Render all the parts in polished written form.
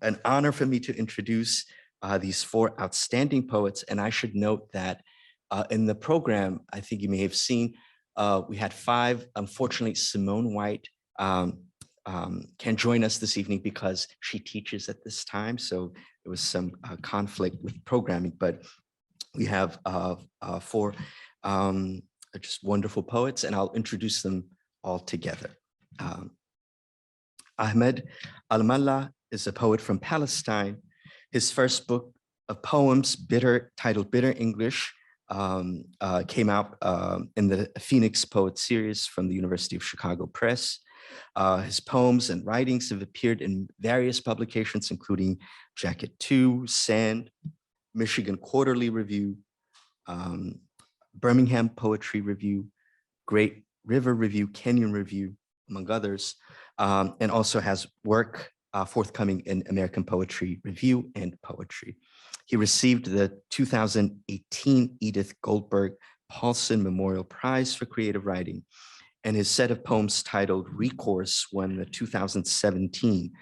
an honor for me to introduce these four outstanding poets. And I should note that in the program, I think you may have seen, we had five. Unfortunately, Simone White can't join us this evening because she teaches at this time. So there was some conflict with programming, but we have four just wonderful poets, and I'll introduce them all together. Ahmad Almallah is a poet from Palestine. His first book of poems, titled Bitter English, came out in the Phoenix Poet Series from the University of Chicago Press. His poems and writings have appeared in various publications, including Jacket 2, Sand, Michigan Quarterly Review, Birmingham Poetry Review, Great River Review, Kenyon Review, among others, and also has work forthcoming in American Poetry Review and Poetry. He received the 2018 Edith Goldberg Paulson Memorial Prize for Creative Writing, and his set of poems titled Recourse won the 2017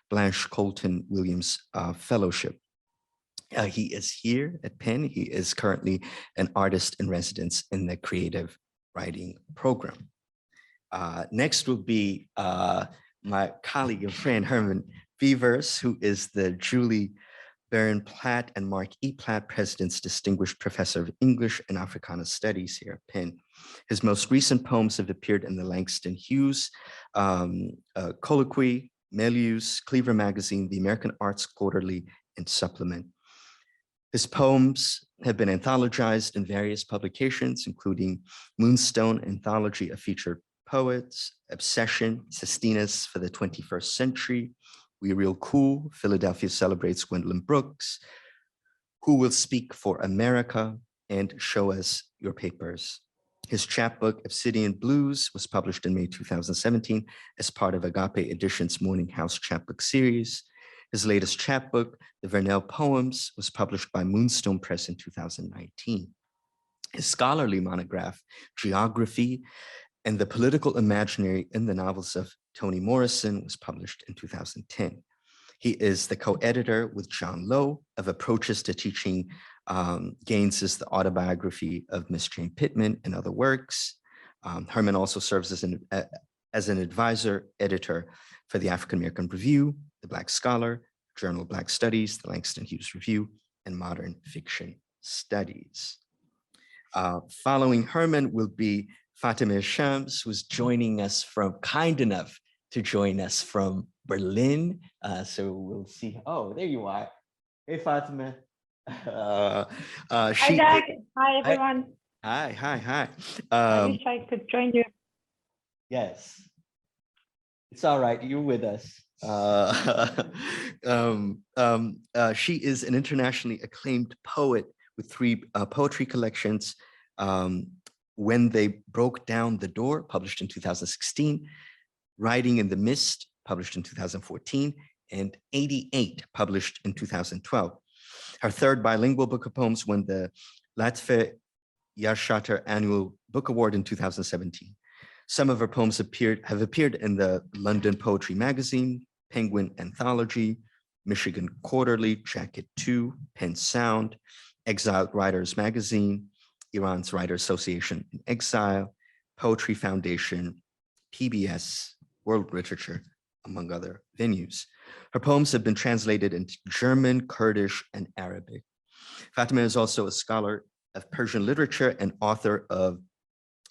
Blanche Colton Williams Fellowship. He is here at Penn. He is currently an artist in residence in the creative writing program. Next will be my colleague and friend, Herman Beavers, who is the Julie Beren Platt and Marc E. Platt President's Distinguished Professor of English and Africana Studies here at Penn. His most recent poems have appeared in the Langston Hughes, Colloquy, Milieu's, Cleaver Magazine, the American Arts Quarterly, and Supplement. His poems have been anthologized in various publications, including Moonstone Anthology of Featured Poets, Obsession, Sestinas for the 21st Century, We Real Cool, Philadelphia Celebrates Gwendolyn Brooks, Who Will Speak for America, and Show Us Your Papers. His chapbook, Obsidian Blues, was published in May 2017 as part of Agape Editions' Morning House chapbook series. His latest chapbook, The Vernell Poems, was published by Moonstone Press in 2019. His scholarly monograph, Geography and the Political Imaginary in the Novels of Toni Morrison, was published in 2010. He is the co-editor with John Lowe of Approaches to Teaching Gaines's The Autobiography of Miss Jane Pittman and Other Works. Herman also serves as an advisor editor for the African American Review, the Black Scholar, Journal of Black Studies, the Langston Hughes Review, and Modern Fiction Studies. Following Herman will be Fatemeh Shams, who's joining us from, kind enough to join us from Berlin. So we'll see. Oh, there you are. Hey, Fatemeh. Hi, Doug. Hi, everyone. Hi. I wish I could join you. Yes. It's all right. You're with us. She is an internationally acclaimed poet with 3 poetry collections. When They Broke Down the Door, published in 2016, Writing in the Mist, published in 2014, and 88, published in 2012. Her third bilingual book of poems won the Latve Yashater Annual Book Award in 2017. Some of her poems have appeared in the London Poetry Magazine, Penguin Anthology, Michigan Quarterly, Jacket 2, Penn Sound, Exiled Writers Magazine, Iran's Writer Association in Exile, Poetry Foundation, PBS, World Literature, among other venues. Her poems have been translated into German, Kurdish, and Arabic. Fatemeh is also a scholar of Persian literature and author of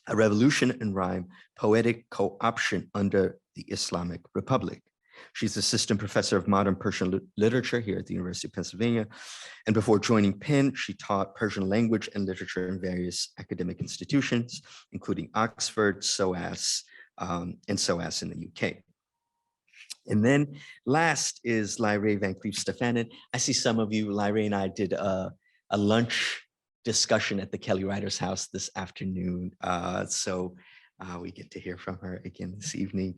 A Revolution in Rhyme, Poetic Co-option under the Islamic Republic. She's assistant professor of modern Persian literature here at the University of Pennsylvania. And before joining Penn, she taught Persian language and literature in various academic institutions, including Oxford, SOAS, and SOAS in the UK. And then last is Lyrae Van Clief-Stefanon. I see some of you, Lyrae and I did a lunch discussion at the Kelly Writers House this afternoon. So we get to hear from her again this evening.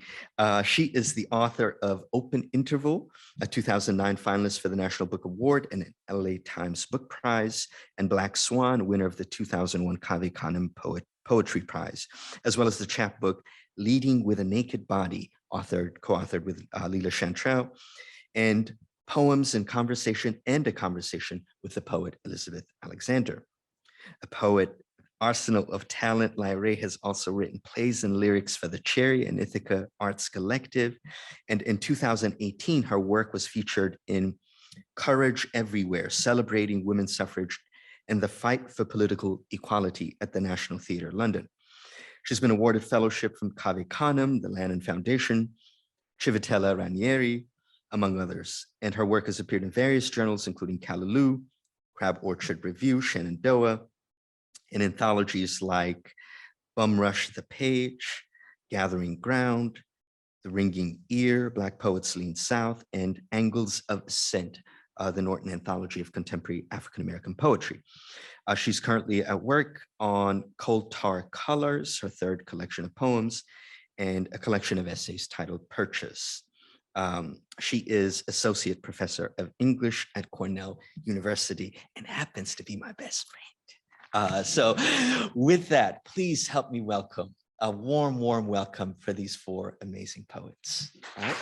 She is the author of Open Interval, a 2009 finalist for the National Book Award and an LA Times Book Prize, and Black Swan, winner of the 2001 Cave Canem Poetry Prize, as well as the chapbook Leading with a Naked Body, co-authored with Lila Chantrell, and Poems in Conversation and a Conversation with the Poet Elizabeth Alexander. A poet arsenal of talent, Lyrae has also written plays and lyrics for the Cherry and Ithaca Arts Collective. And in 2018, her work was featured in Courage Everywhere, celebrating women's suffrage and the fight for political equality at the National Theatre, London. She's been awarded fellowship from Cave Canem, the Lannan Foundation, Civitella Ranieri, among others. And her work has appeared in various journals, including Callaloo, Crab Orchard Review, Shenandoah, in anthologies like Bum Rush the Page, Gathering Ground, The Ringing Ear, Black Poets Lean South, and Angles of Ascent, the Norton Anthology of Contemporary African-American Poetry. She's currently at work on Coal Tar Colors, her third collection of poems, and a collection of essays titled Purchase. She is Associate Professor of English at Cornell University and happens to be my best friend. So with that, please help me welcome a warm, warm welcome for these four amazing poets. All right.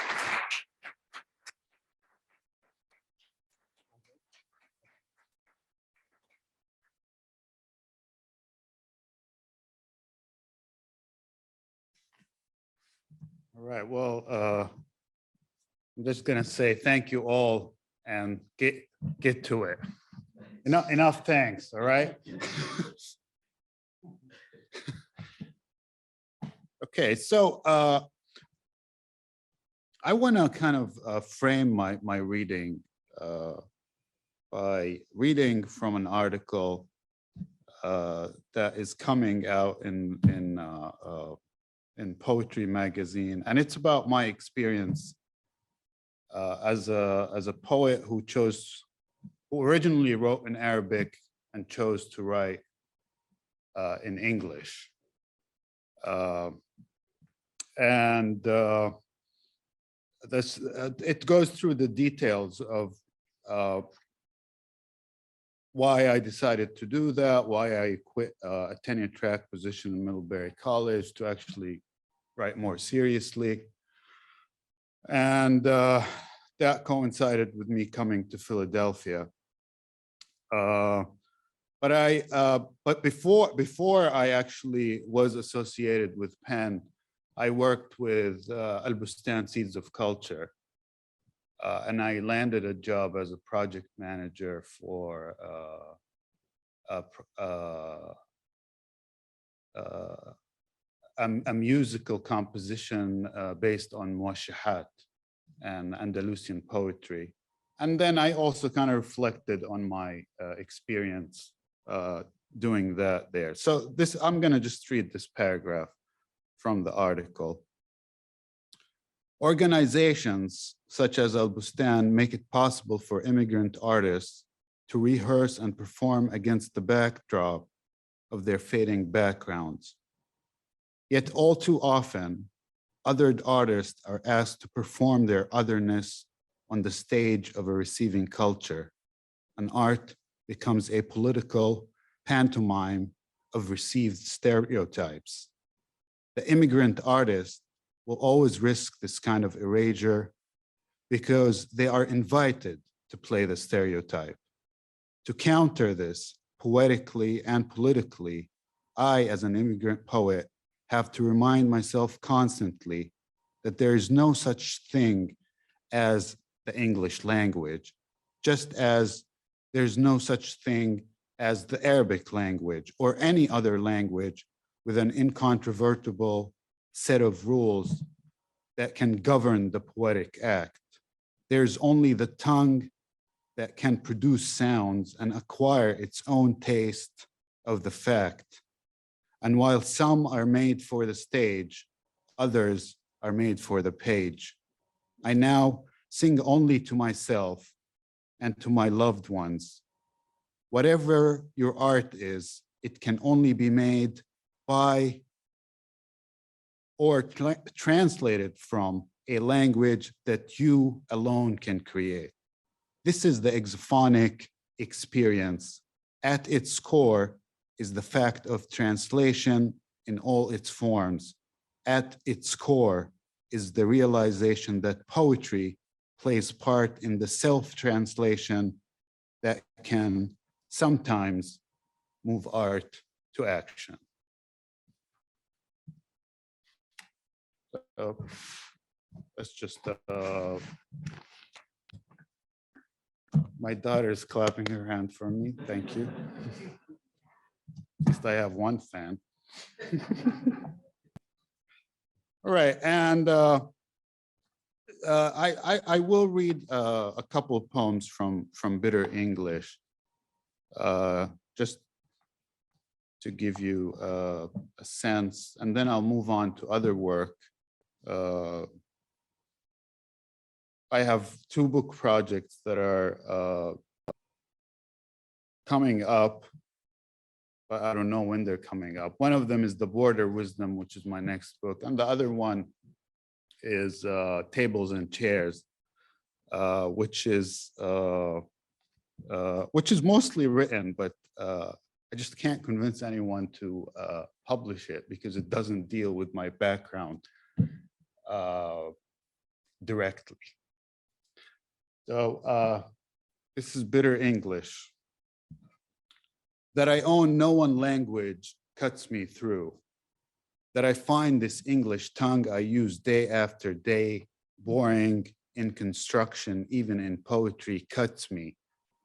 All right, well, I'm just gonna say thank you all and get to it. Enough thanks, all right? Okay, so I wanna kind of frame my reading by reading from an article that is coming out in Poetry Magazine, and it's about my experience as a poet who originally wrote in Arabic and chose to write in English. It goes through the details of why I decided to do that, why I quit a tenure track position in Middlebury College to actually write more seriously. And that coincided with me coming to Philadelphia. But before I actually was associated with Penn, I worked with Al Bustan Seeds of Culture. And I landed a job as a project manager for a musical composition based on Muwashahat and Andalusian poetry. And then I also kind of reflected on my experience doing that there. So I'm gonna just read this paragraph from the article. Organizations such as Al Bustan make it possible for immigrant artists to rehearse and perform against the backdrop of their fading backgrounds. Yet all too often, othered artists are asked to perform their otherness on the stage of a receiving culture. An art becomes a political pantomime of received stereotypes. The immigrant artist will always risk this kind of erasure because they are invited to play the stereotype. To counter this poetically and politically, I, as an immigrant poet, have to remind myself constantly that there is no such thing as the English language, just as there's no such thing as the Arabic language or any other language with an incontrovertible set of rules that can govern the poetic act. There's only the tongue that can produce sounds and acquire its own taste of the fact. And while some are made for the stage, others are made for the page. I now sing only to myself and to my loved ones. Whatever your art is, it can only be made by or translated from a language that you alone can create. This is the exophonic experience. At its core is the fact of translation in all its forms. At its core is the realization that poetry plays part in the self-translation that can sometimes move art to action. That's just, my daughter's clapping her hand for me, thank you. At least I have one fan. All right, and I will read a couple of poems from Bitter English, just to give you a sense, and then I'll move on to other work. I have two book projects that are coming up, but I don't know when they're coming up. One of them is The Border Wisdom, which is my next book, and the other one is Tables and Chairs, which is mostly written, but I just can't convince anyone to publish it because it doesn't deal with my background directly. So this is Bitter English. That I own no one language cuts me through. That I find this English tongue I use day after day, boring in construction, even in poetry, cuts me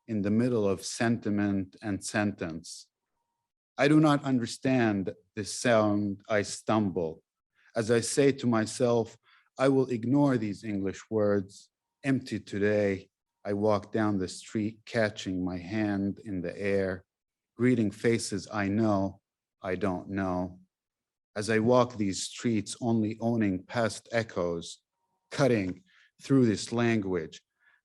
in the middle of sentiment and sentence. I do not understand this sound, I stumble. As I say to myself, I will ignore these English words. Empty today, I walk down the street, catching my hand in the air, greeting faces I know, I don't know. As I walk these streets, only owning past echoes, cutting through this language,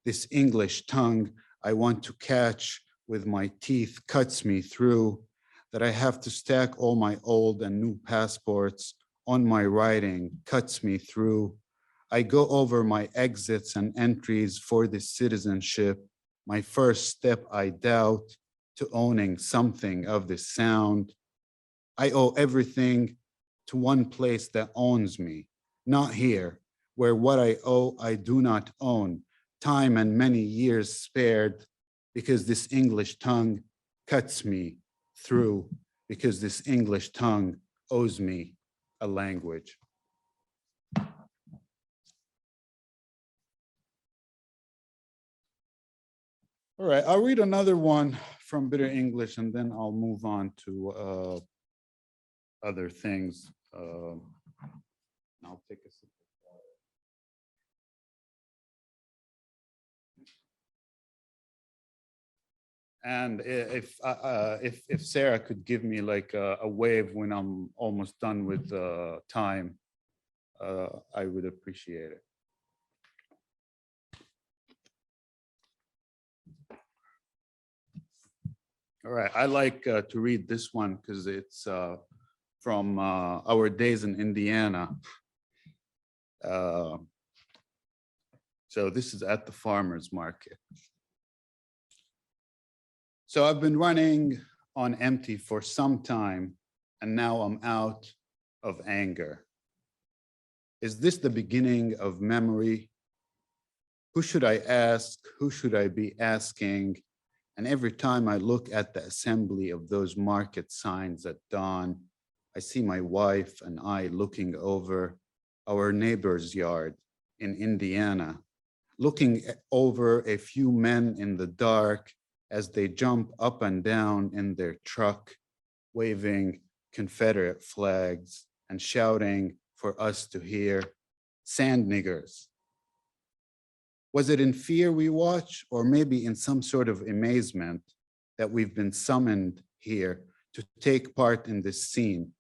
this English tongue I want to catch with my teeth cuts me through, that I have to stack all my old and new passports on my writing cuts me through. I go over my exits and entries for this citizenship, my first step I doubt to owning something of this sound. I owe everything to one place that owns me, not here, where what I owe I do not own, time and many years spared, because this English tongue cuts me through, because this English tongue owes me a language. All right, I'll read another one from Bitter English and then I'll move on to other things. I'll take a sip of water. And if Sarah could give me like a wave when I'm almost done with time, I would appreciate it. All right, I like to read this one because it's from our days in Indiana. So this is at the farmer's market. So I've been running on empty for some time, and now I'm out of anger. Is this the beginning of memory? Who should I ask? Who should I be asking? And every time I look at the assembly of those market signs at dawn, I see my wife and I looking over our neighbor's yard in Indiana, looking over a few men in the dark as they jump up and down in their truck, waving Confederate flags and shouting for us to hear, "Sand niggers." Was it in fear we watch, or maybe in some sort of amazement that we've been summoned here to take part in this scene,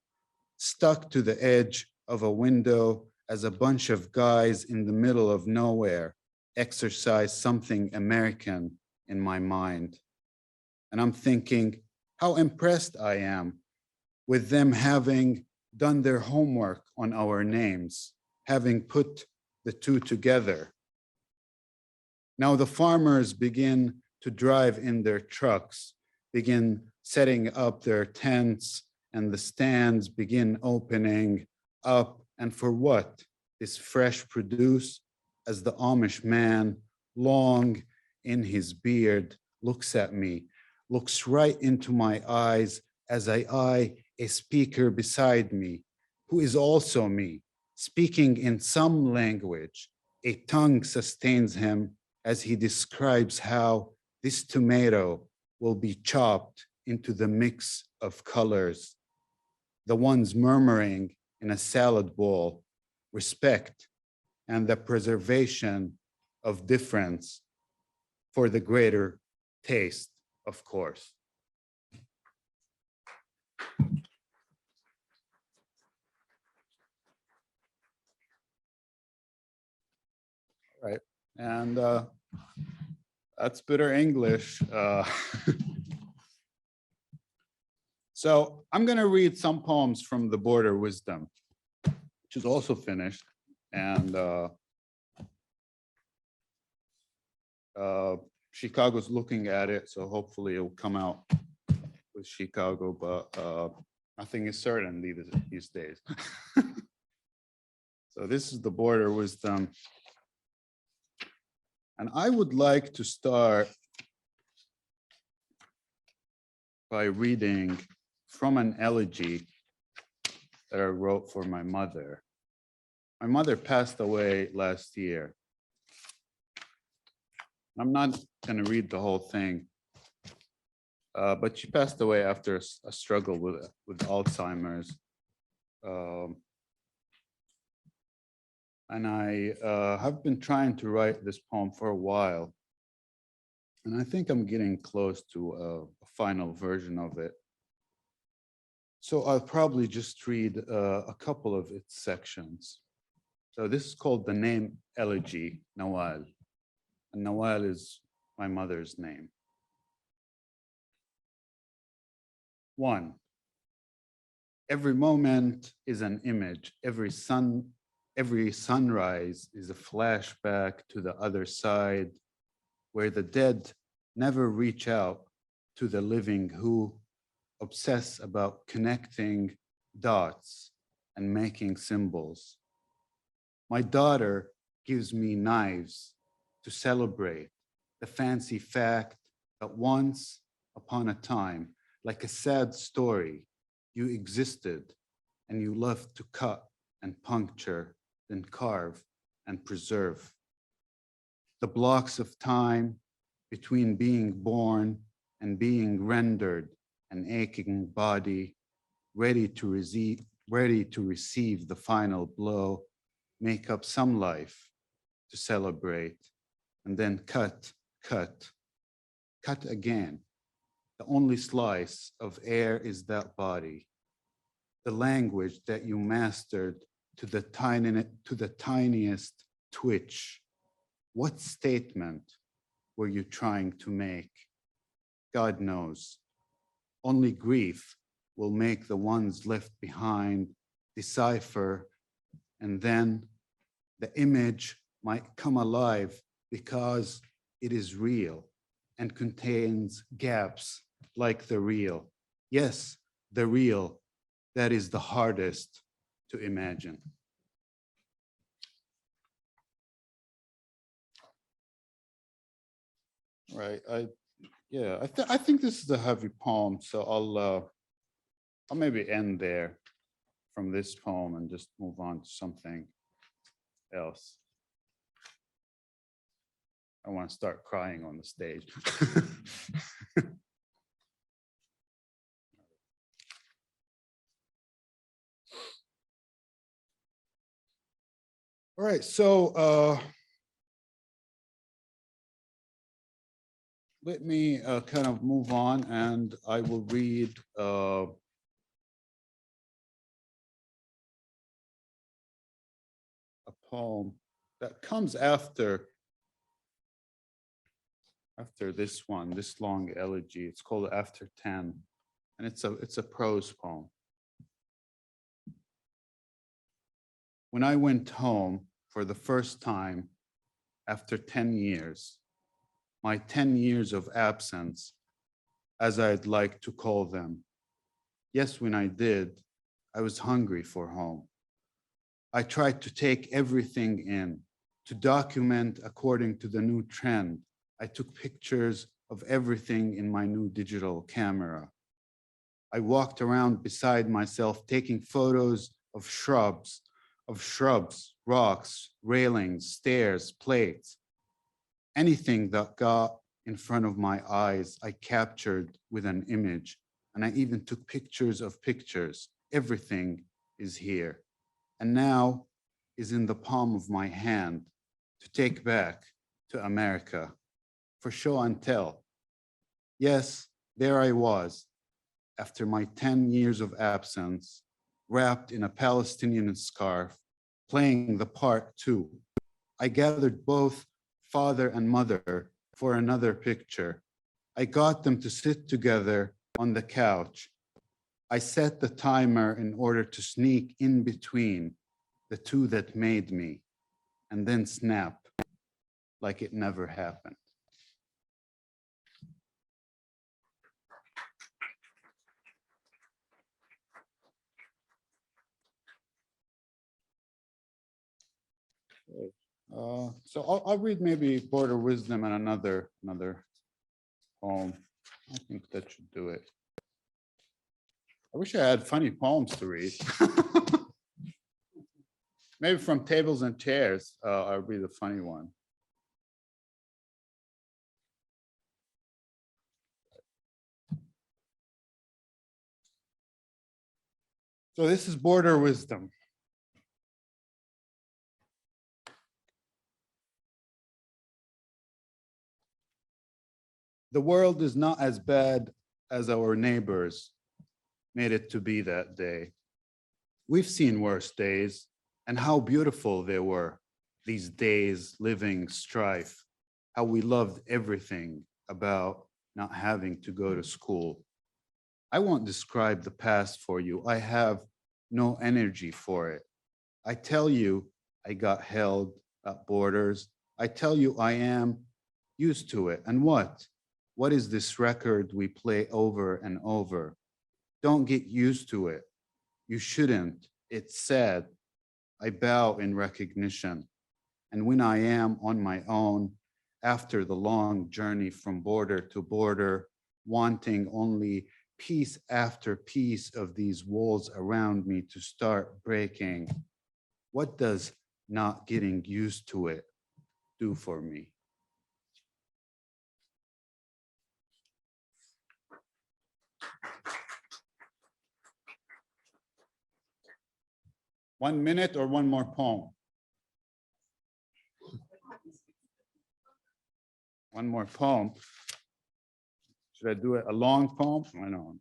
stuck to the edge of a window as a bunch of guys in the middle of nowhere exercise something American in my mind. And I'm thinking how impressed I am with them having done their homework on our names, having put the two together. Now the farmers begin to drive in their trucks, begin setting up their tents, and the stands begin opening up. And for what? This fresh produce, as the Amish man, long in his beard, looks at me, looks right into my eyes as I eye a speaker beside me, who is also me, speaking in some language. A tongue sustains him as he describes how this tomato will be chopped into the mix of colors, the ones murmuring in a salad bowl, respect, and the preservation of difference for the greater taste, of course. Right, and that's bitter English. So I'm gonna read some poems from the Border Wisdom, which is also finished, and Chicago's looking at it, so hopefully it'll come out with Chicago, but nothing is certain these days. So this is the Border Wisdom. And I would like to start by reading from an elegy that I wrote for my mother. My mother passed away last year. I'm not going to read the whole thing, but she passed away after a struggle with Alzheimer's. And I have been trying to write this poem for a while. And I think I'm getting close to a final version of it. So I'll probably just read a couple of its sections. So this is called the name elegy, Nawal. And Nawal is my mother's name. 1. Every moment is an image. Every sunrise is a flashback to the other side, where the dead never reach out to the living who obsess about connecting dots and making symbols. My daughter gives me knives to celebrate the fancy fact that once upon a time, like a sad story, you existed and you loved to cut and puncture, then carve and preserve. The blocks of time between being born and being rendered an aching body, ready to receive the final blow, make up some life to celebrate, and then cut again. The only slice of air is that body, the language that you mastered to the tiniest twitch. What statement were you trying to make? God knows. Only grief will make the ones left behind decipher, and then the image might come alive because it is real and contains gaps like the real. Yes, the real, that is the hardest to imagine. Right, I think this is a heavy poem, so I'll maybe end there from this poem and just move on to something else. I want to start crying on the stage. All right, so let me kind of move on, and I will read a poem that comes after this one, this long elegy. It's called After 10, and it's a prose poem. When I went home for the first time after 10 years, my 10 years of absence, as I'd like to call them. Yes, when I did, I was hungry for home. I tried to take everything in, to document according to the new trend. I took pictures of everything in my new digital camera. I walked around beside myself, taking photos of shrubs, rocks, railings, stairs, plates. Anything that got in front of my eyes, I captured with an image, and I even took pictures of pictures. Everything is here, and now is in the palm of my hand to take back to America for show and tell. Yes, there I was, after my 10 years of absence, wrapped in a Palestinian scarf, playing the part too. I gathered both father and mother for another picture. I got them to sit together on the couch. I set the timer in order to sneak in between the two that made me, and then snap like it never happened. So I'll read maybe Border Wisdom and another poem. I think that should do it. I wish I had funny poems to read. Maybe from Tables and Chairs, I'll read a funny one. So this is Border Wisdom. The world is not as bad as our neighbors made it to be that day. We've seen worse days, and how beautiful they were, these days living strife, how we loved everything about not having to go to school. I won't describe the past for you. I have no energy for it. I tell you, I got held at borders. I tell you, I am used to it. And what? What is this record we play over and over? Don't get used to it. You shouldn't. It's sad. I bow in recognition. And when I am on my own, after the long journey from border to border, wanting only piece after piece of these walls around me to start breaking, what does not getting used to it do for me? One minute or one more poem? One more poem. Should I do it a long poem? I know.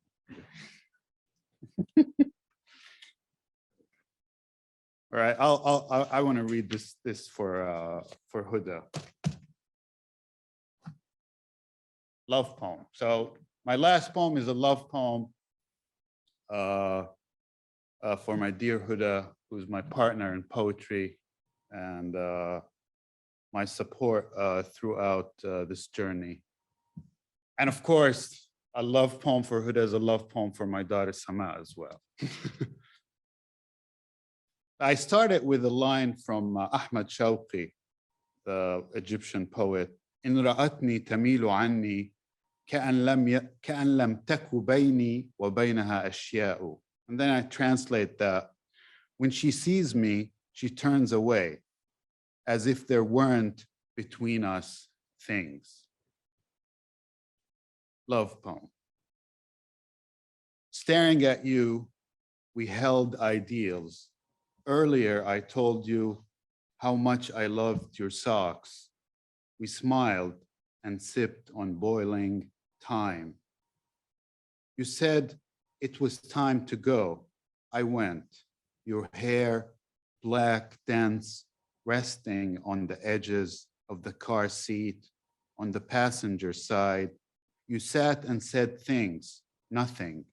All right, I want to read this for Huda. Love poem. So my last poem is a love poem for my dear Huda, who's my partner in poetry and my support throughout this journey. And of course, a love poem for Huda is a love poem for my daughter Sama as well. I started with a line from Ahmad Shawqi, the Egyptian poet. إن رأتني تميل عني كأن لم تك بيني وبينها أشياء. And then I translate that. When she sees me, she turns away, as if there weren't between us things. Love poem. Staring at you, we held ideals. Earlier, I told you how much I loved your socks. We smiled and sipped on boiling time. You said it was time to go. I went. Your hair, black, dense, resting on the edges of the car seat, on the passenger side. You sat and said things, nothing,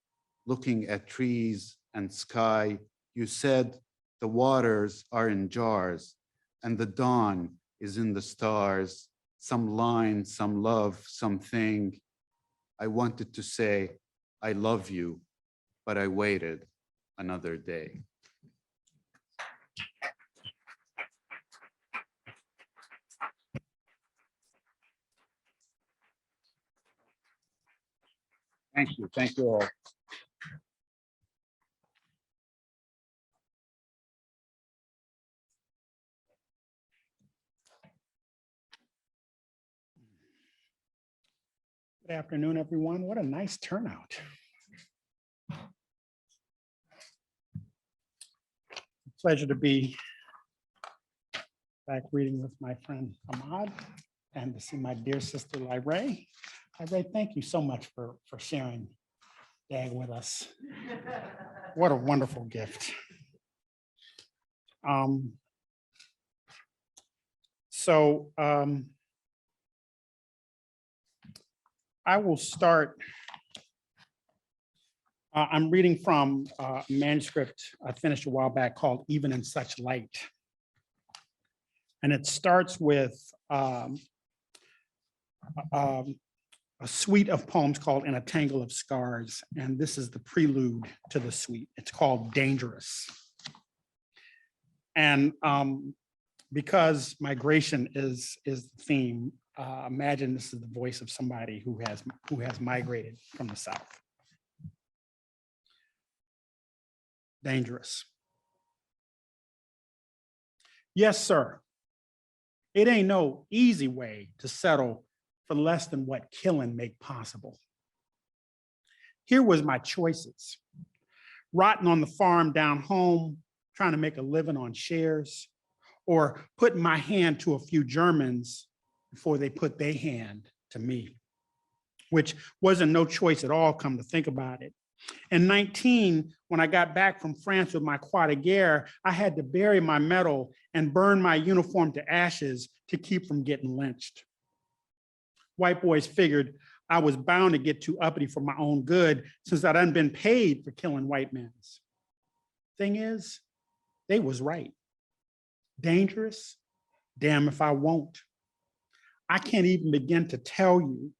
looking at trees and sky. You said, the waters are in jars, and the dawn is in the stars. Some line, some love, something. I wanted to say, I love you, but I waited another day. Thank you. Thank you all. Good afternoon, everyone. What a nice turnout. Pleasure to be back reading with my friend Ahmad and to see my dear sister Lyrae. Lyrae, thank you so much for sharing DAG with us. What a wonderful gift. I will start. I'm reading from a manuscript I finished a while back called Even in Such Light. And it starts with a suite of poems called In a Tangle of Scars. And this is the prelude to the suite. It's called Dangerous. And because migration is the theme, imagine this is the voice of somebody who has migrated from the South. Dangerous. Yes, sir. It ain't no easy way to settle for less than what killing make possible. Here was my choices. Rotting on the farm down home, trying to make a living on shares, or putting my hand to a few Germans before they put their hand to me, which wasn't no choice at all, come to think about it. In 19, when I got back from France with my croix de guerre, I had to bury my medal and burn my uniform to ashes to keep from getting lynched. White boys figured I was bound to get too uppity for my own good since I'd done been paid for killing white men. Thing is, they was right. Dangerous? Damn if I won't. I can't even begin to tell you.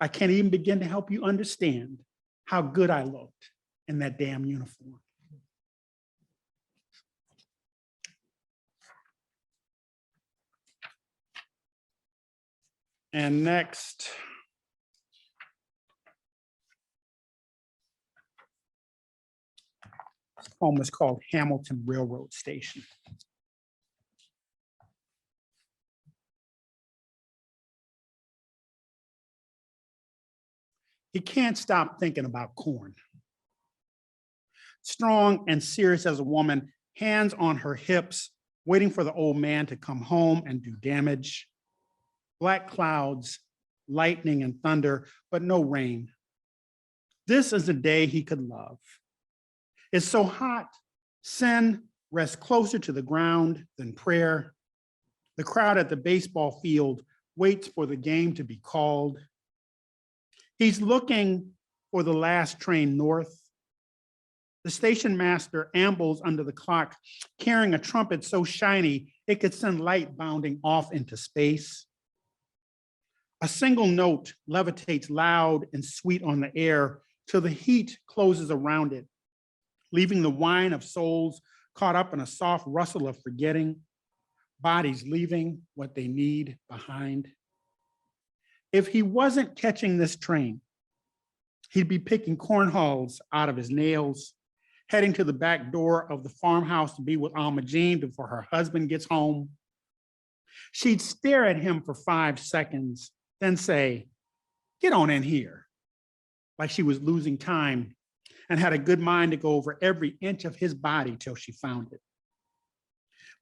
I can't even begin to help you understand how good I looked in that damn uniform. And next, this poem is called Hamilton Railroad Station. He can't stop thinking about corn. Strong and serious as a woman, hands on her hips, waiting for the old man to come home and do damage. Black clouds, lightning and thunder, but no rain. This is a day he could love. It's so hot, sin rests closer to the ground than prayer. The crowd at the baseball field waits for the game to be called. He's looking for the last train north. The station master ambles under the clock, carrying a trumpet so shiny it could send light bounding off into space. A single note levitates loud and sweet on the air till the heat closes around it, leaving the wine of souls caught up in a soft rustle of forgetting, bodies leaving what they need behind. If he wasn't catching this train, he'd be picking corn hulls out of his nails, heading to the back door of the farmhouse to be with Alma Jean before her husband gets home. She'd stare at him for 5 seconds, then say, "Get on in here," like she was losing time and had a good mind to go over every inch of his body till she found it.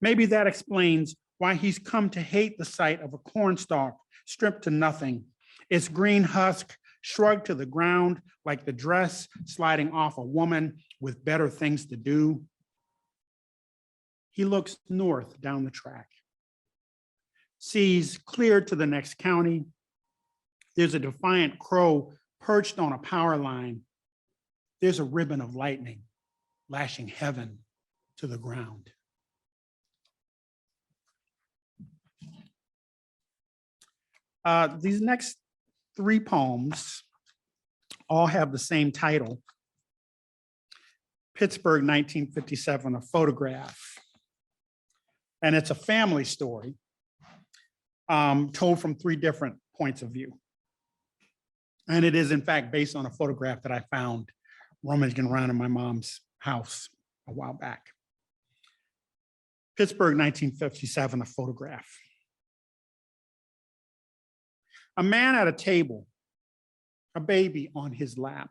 Maybe that explains why he's come to hate the sight of a cornstalk stripped to nothing, its green husk shrugged to the ground like the dress sliding off a woman with better things to do. He looks north down the track, sees clear to the next county. There's a defiant crow perched on a power line. There's a ribbon of lightning lashing heaven to the ground. These next 3 poems all have the same title. Pittsburgh, 1957, a photograph. And it's a family story told from 3 different points of view. And it is in fact based on a photograph that I found rummaging around in my mom's house a while back. Pittsburgh, 1957, a photograph. A man at a table, a baby on his lap.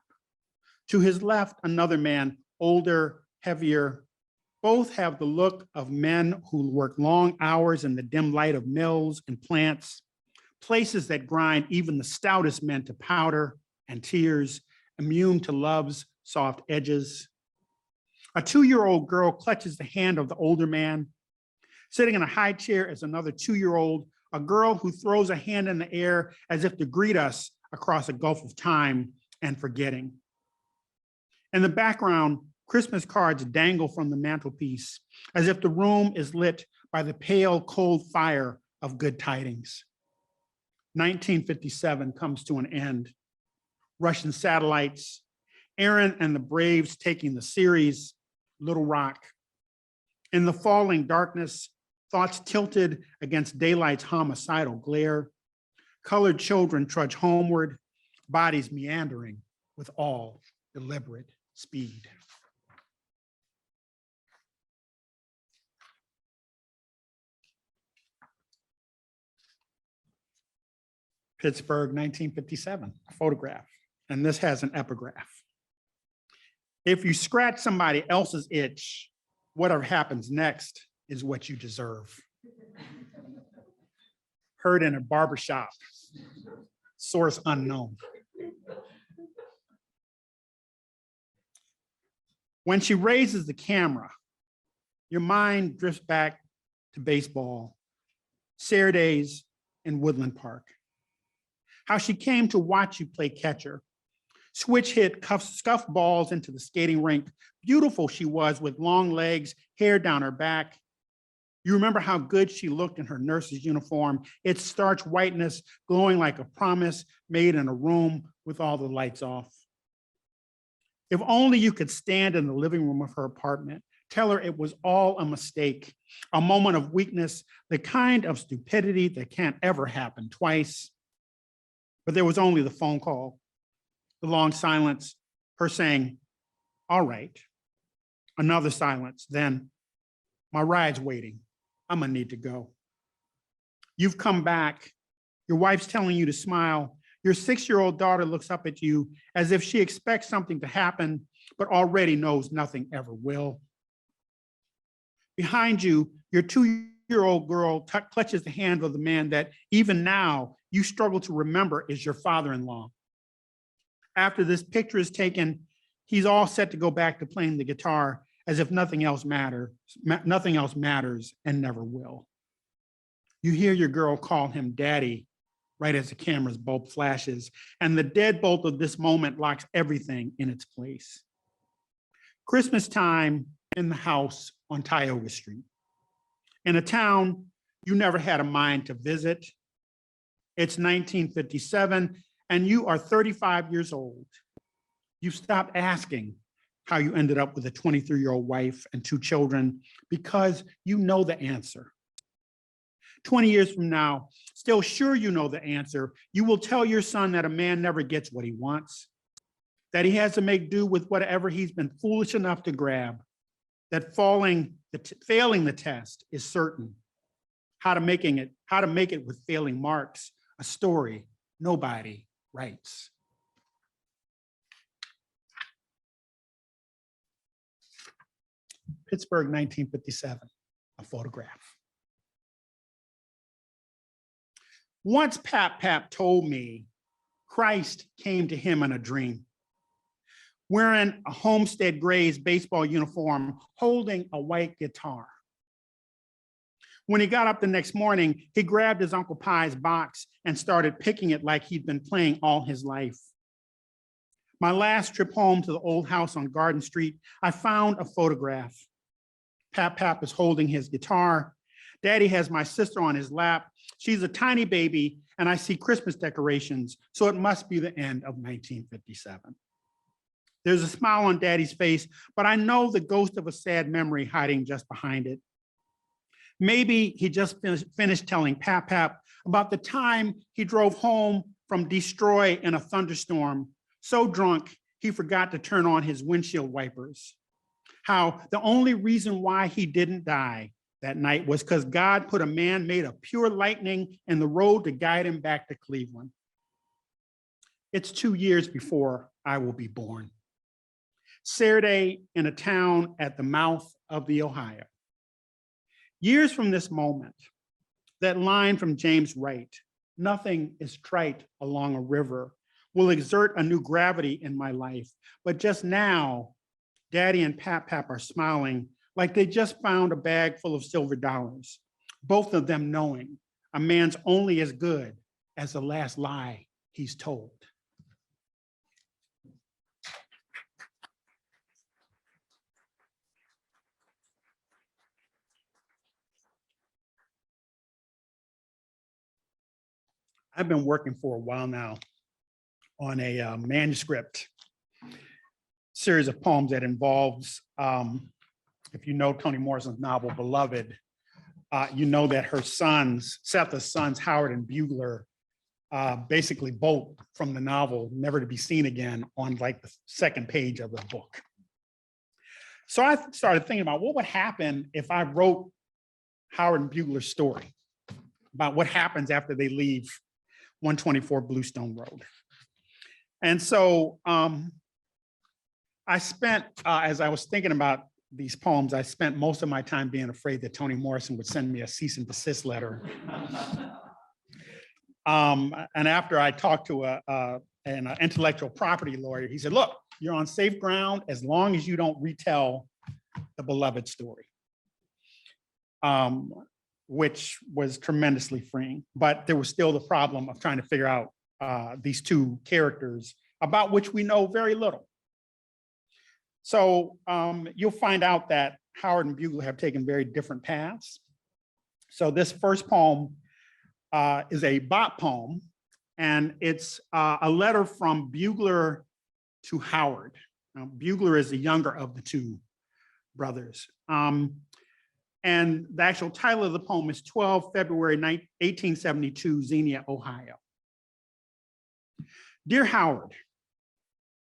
To his left, another man, older, heavier. Both have the look of men who work long hours in the dim light of mills and plants, places that grind even the stoutest men to powder and tears, immune to love's soft edges. A 2-year-old girl clutches the hand of the older man. Sitting in a high chair is another 2-year-old, a girl who throws a hand in the air as if to greet us across a gulf of time and forgetting. In the background, Christmas cards dangle from the mantelpiece as if the room is lit by the pale, cold fire of good tidings. 1957 comes to an end. Russian satellites, Aaron and the Braves taking the series, Little Rock. In the falling darkness, thoughts tilted against daylight's homicidal glare. Colored children trudge homeward, bodies meandering with all deliberate speed. Pittsburgh, 1957, a photograph. And this has an epigraph. If you scratch somebody else's itch, whatever happens next is what you deserve. Heard in a barbershop, source unknown. When she raises the camera, your mind drifts back to baseball, Saturdays in Woodland Park. How she came to watch you play catcher, switch hit scuff balls into the skating rink. Beautiful she was with long legs, hair down her back. You remember how good she looked in her nurse's uniform, its starch whiteness glowing like a promise made in a room with all the lights off. If only you could stand in the living room of her apartment, tell her it was all a mistake, a moment of weakness, the kind of stupidity that can't ever happen twice. But there was only the phone call, the long silence, her saying, all right. Another silence, then, my ride's waiting. I'm gonna need to go. You've come back. Your wife's telling you to smile. Your 6-year-old daughter looks up at you as if she expects something to happen, but already knows nothing ever will. Behind you, your 2-year-old girl clutches the hand of the man that even now you struggle to remember is your father-in-law. After this picture is taken, he's all set to go back to playing the guitar as if nothing else matters and never will. You hear your girl call him daddy right as the camera's bulb flashes, and the deadbolt of this moment locks everything in its place. Christmas time in the house on Tioga Street, in a town you never had a mind to visit. It's 1957, and you are 35 years old. You've stopped asking how you ended up with a 23-year-old wife and 2 children because you know the answer. 20 years from now, still sure you know the answer, you will tell your son that a man never gets what he wants, that he has to make do with whatever he's been foolish enough to grab, that failing the test is certain. How to make it with failing marks, a story nobody writes. Pittsburgh, 1957, a photograph. Once Pap told me Christ came to him in a dream, wearing a Homestead Grays baseball uniform, holding a white guitar. When he got up the next morning, he grabbed his Uncle Pie's box and started picking it like he'd been playing all his life. My last trip home to the old house on Garden Street, I found a photograph. Pap is holding his guitar. Daddy has my sister on his lap. She's a tiny baby, and I see Christmas decorations, so it must be the end of 1957. There's a smile on Daddy's face, but I know the ghost of a sad memory hiding just behind it. Maybe he just finished telling Pap about the time he drove home from destroy in a thunderstorm, so drunk he forgot to turn on his windshield wipers. How the only reason why he didn't die that night was because God put a man made of pure lightning in the road to guide him back to Cleveland. It's 2 years before I will be born. Saturday in a town at the mouth of the Ohio. Years from this moment, that line from James Wright, nothing is trite along a river, will exert a new gravity in my life. But just now, Daddy and Pap are smiling like they just found a bag full of silver dollars, both of them knowing a man's only as good as the last lie he's told. I've been working for a while now on a manuscript series of poems that involves, if you know Toni Morrison's novel, Beloved, you know that her sons, Setha's sons, Howard and Bugler, basically bolt from the novel, never to be seen again, on like the second page of the book. So I started thinking about what would happen if I wrote Howard and Bugler's story about what happens after they leave 124 Bluestone Road. And so I spent, as I was thinking about these poems, I spent most of my time being afraid that Toni Morrison would send me a cease and desist letter. And after I talked to an intellectual property lawyer, he said, look, you're on safe ground as long as you don't retell the Beloved story. Which was tremendously freeing, but there was still the problem of trying to figure out these two characters about which we know very little. So you'll find out that Howard and Bugler have taken very different paths. So this first poem is a bop poem, and it's a letter from Bugler to Howard. Now, Bugler is the younger of the two brothers. And the actual title of the poem is 12 February 1872, Xenia, Ohio. Dear Howard,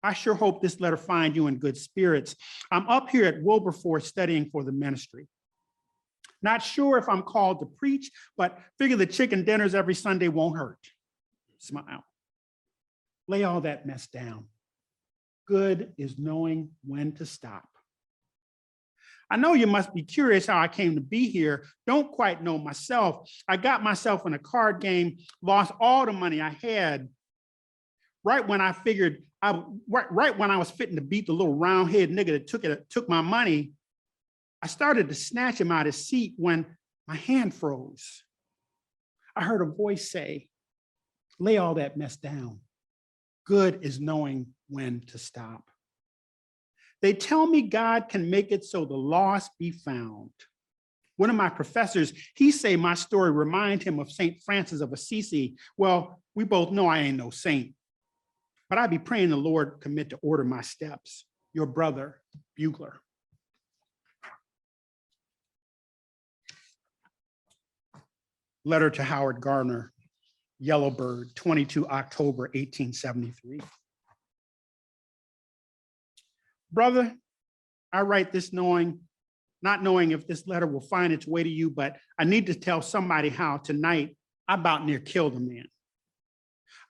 I sure hope this letter finds you in good spirits. I'm up here at Wilberforce studying for the ministry. Not sure if I'm called to preach, but figure the chicken dinners every Sunday won't hurt. Smile. Lay all that mess down. Good is knowing when to stop. I know you must be curious how I came to be here. Don't quite know myself. I got myself in a card game, lost all the money I had. Right when I figured, right when I was fitting to beat the little round-head nigga that took my money, I started to snatch him out of his seat when my hand froze. I heard a voice say, lay all that mess down. Good is knowing when to stop. They tell me God can make it so the lost be found. One of my professors, he say my story remind him of St. Francis of Assisi. Well, we both know I ain't no saint, but I be praying the Lord commit to order my steps. Your brother, Bugler. Letter to Howard Gardner, Yellowbird, 22 October, 1873. Brother, I write this not knowing if this letter will find its way to you, but I need to tell somebody how tonight I about near killed a man.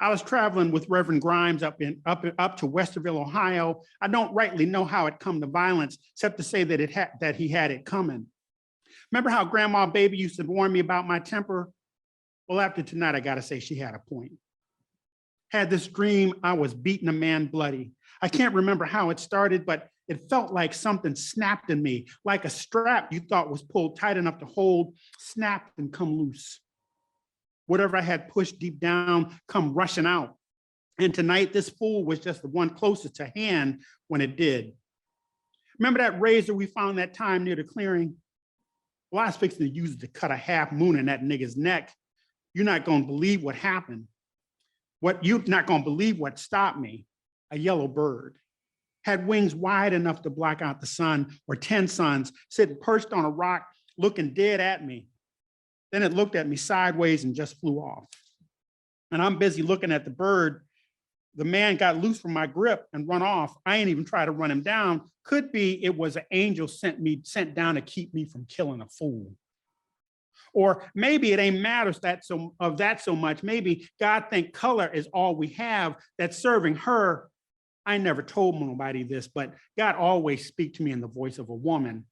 I was traveling with Reverend Grimes up to Westerville, Ohio. I don't rightly know how it come to violence, except to say that he had it coming. Remember how Grandma Baby used to warn me about my temper? Well, after tonight, I gotta say she had a point. Had this dream, I was beating a man bloody. I can't remember how it started, but it felt like something snapped in me, like a strap you thought was pulled tight enough to hold, snapped and come loose. Whatever I had pushed deep down come rushing out. And tonight, this fool was just the one closest to hand when it did. Remember that razor we found that time near the clearing? Well, I was fixing to use it to cut a half moon in that nigga's neck. You're not gonna believe what happened. You're not gonna believe what stopped me. A yellow bird had wings wide enough to block out the sun, or 10 suns, sitting perched on a rock, looking dead at me. Then it looked at me sideways and just flew off. and I'm busy looking at the bird. The man got loose from my grip and run off. I ain't even try to run him down. Could be it was an angel sent down to keep me from killing a fool. Or maybe it ain't matters so much. Maybe God think color is all we have that's serving her. I never told nobody this, but God always speak to me in the voice of a woman.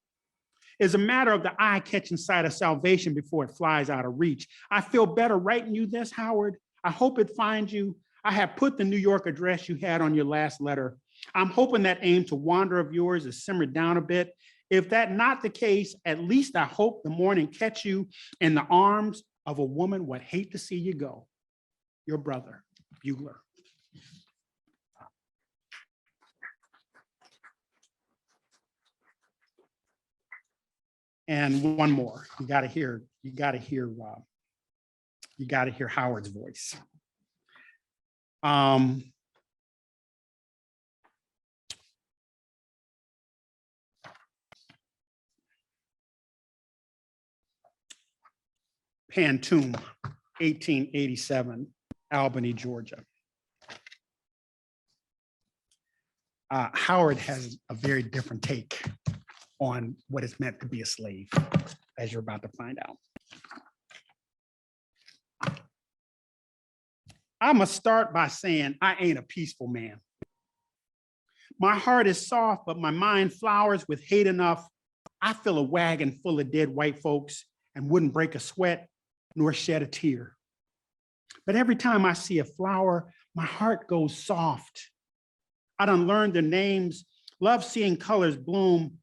It's a matter of the eye catching sight of salvation before it flies out of reach. I feel better writing you this, Howard. I hope it finds you. I have put the New York address you had on your last letter. I'm hoping that aim to wander of yours is simmered down a bit. If that not the case, at least I hope the morning catch you in the arms of a woman would hate to see you go. Your brother, Bugler. And one more. You got to hear Howard's voice. Pantoum, 1887, Albany, Georgia. Howard has a very different take on what it's meant to be a slave, as you're about to find out. I must start by saying I ain't a peaceful man. My heart is soft, but my mind flowers with hate enough. I fill a wagon full of dead white folks and wouldn't break a sweat nor shed a tear. But every time I see a flower, my heart goes soft. I done learned their names, love seeing colors bloom.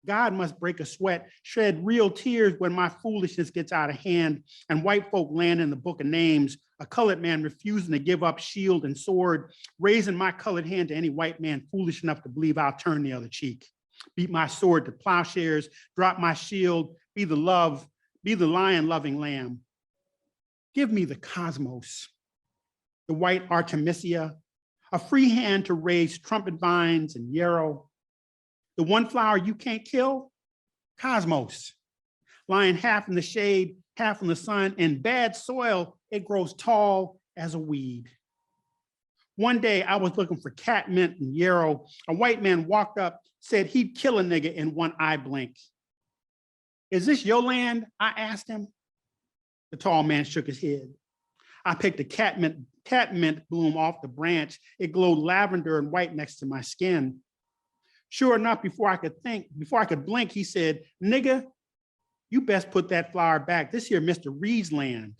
God must break a sweat, shed real tears when my foolishness gets out of hand and white folk land in the book of names, a colored man refusing to give up shield and sword, raising my colored hand to any white man foolish enough to believe I'll turn the other cheek, beat my sword to plowshares, drop my shield, be the lion-loving lamb. Give me the cosmos, the white Artemisia, a free hand to raise trumpet vines and yarrow. The one flower you can't kill, cosmos, lying half in the shade, half in the sun. In bad soil, it grows tall as a weed. One day I was looking for catmint and yarrow. A white man walked up, said he'd kill a nigga in one eye blink. Is this your land? I asked him. The tall man shook his head. I picked a catmint bloom off the branch. It glowed lavender and white next to my skin. Sure enough, before I could blink, he said, nigga, you best put that flower back. This here Mr. Reed's land.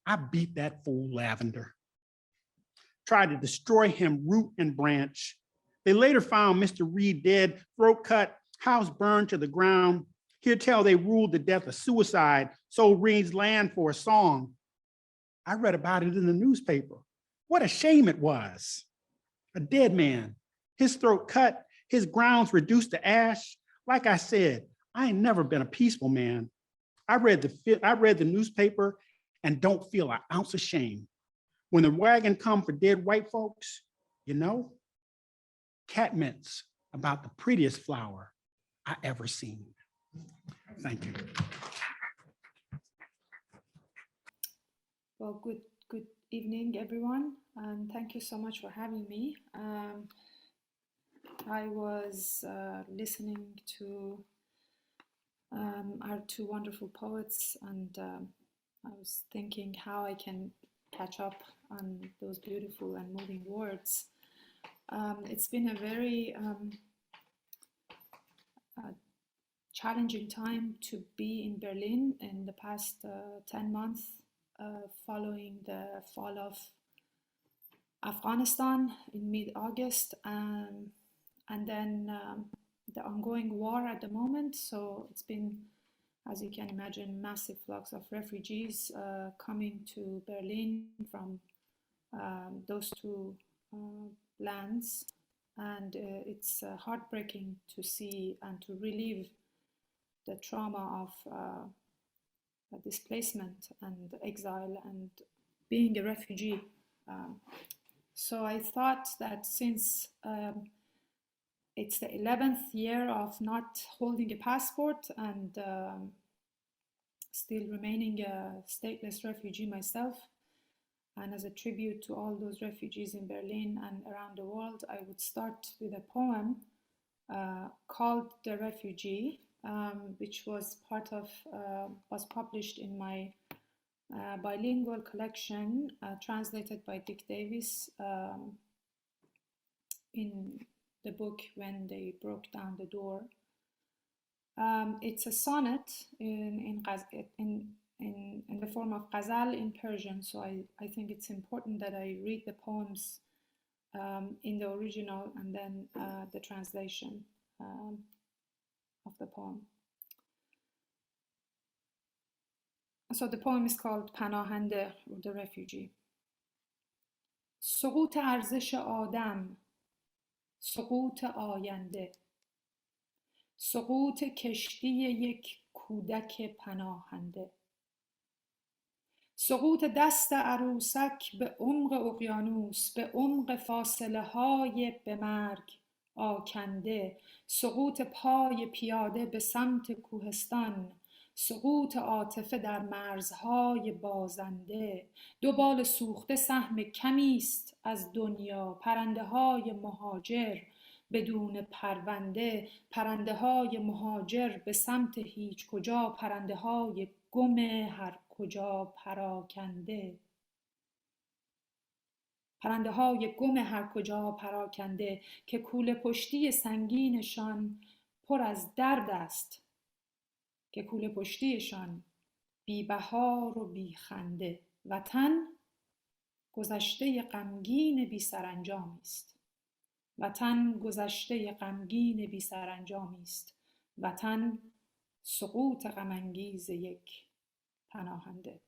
I beat that fool lavender. Tried to destroy him root and branch. They later found Mr. Reed dead, throat cut, house burned to the ground. Here tell they ruled the death of suicide, sold Reed's land for a song. I read about it in the newspaper. What a shame it was. A dead man, his throat cut, his grounds reduced to ash. Like I said, I ain't never been a peaceful man. I read the newspaper and don't feel an ounce of shame. When the wagon come for dead white folks, you know, catmint's about the prettiest flower I ever seen. Thank you. Well, good evening, everyone, and thank you so much for having me. I was listening to our two wonderful poets, and I was thinking how I can catch up on those beautiful and moving words. It's been a very challenging time to be in Berlin in the past 10 months following the fall of Afghanistan in mid-August, and then the ongoing war at the moment. So it's been, as you can imagine, massive flux of refugees coming to Berlin from those two lands, and it's heartbreaking to see and to relive the trauma of displacement and exile and being a refugee. So I thought that since it's the 11th year of not holding a passport and still remaining a stateless refugee myself, And as a tribute to all those refugees in Berlin and around the world, I would start with a poem called The Refugee, which was was published in my bilingual collection, translated by Dick Davis in the book When They Broke Down the Door. It's a sonnet in the form of ghazal in Persian, so I think it's important that I read the poems in the original and then the translation of the poem. So the poem is called پناهنده, or The Refugee. سقوط ارزش آدم، سقوط آینده، سقوط کشتی یک کودک پناهنده، سقوط دست عروسک به عمق اقیانوس، به عمق فاصله های به مرگ آکنده، سقوط پای پیاده به سمت کوهستان، سقوط عاطفه در مرزهای بازنده، دو بال سوخته سهم کمی است از دنیا، پرنده های مهاجر بدون پرونده، پرنده های مهاجر به سمت هیچ کجا، پرنده های گم هر کجا پراکنده، پرنده های گم هر کجا پراکنده که کوله پشتی سنگینشان پر از درد است، که کوله پشتیشان بی بهار و بی خنده. وطن گذشته غمگین بی سرانجامی است، وطن گذشته غمگین بی سرانجامی است، وطن سقوط غمانگیز یک پناهنده.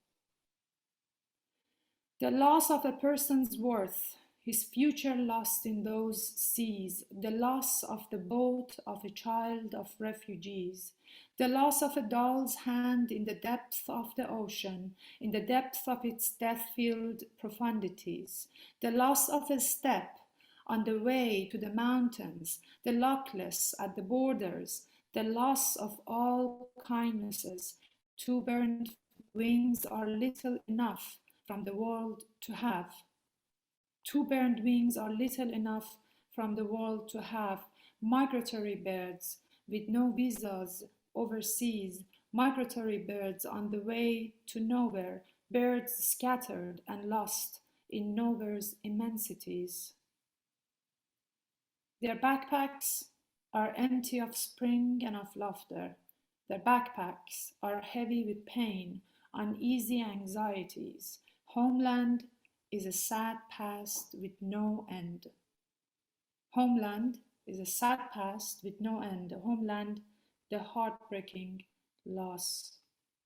The loss of a person's worth, his future lost in those seas, the loss of the boat of a child of refugees, the loss of a doll's hand in the depth of the ocean, in the depth of its death-filled profundities, the loss of a step on the way to the mountains, the luckless at the borders, the loss of all kindnesses. Two burned wings are little enough from the world to have. Two burned wings are little enough from the world to have. Migratory birds with no visas overseas, migratory birds on the way to nowhere, birds scattered and lost in nowhere's immensities. Their backpacks are empty of spring and of laughter. Their backpacks are heavy with pain, uneasy anxieties. Homeland is a sad past with no end. Homeland is a sad past with no end. Homeland, the heartbreaking loss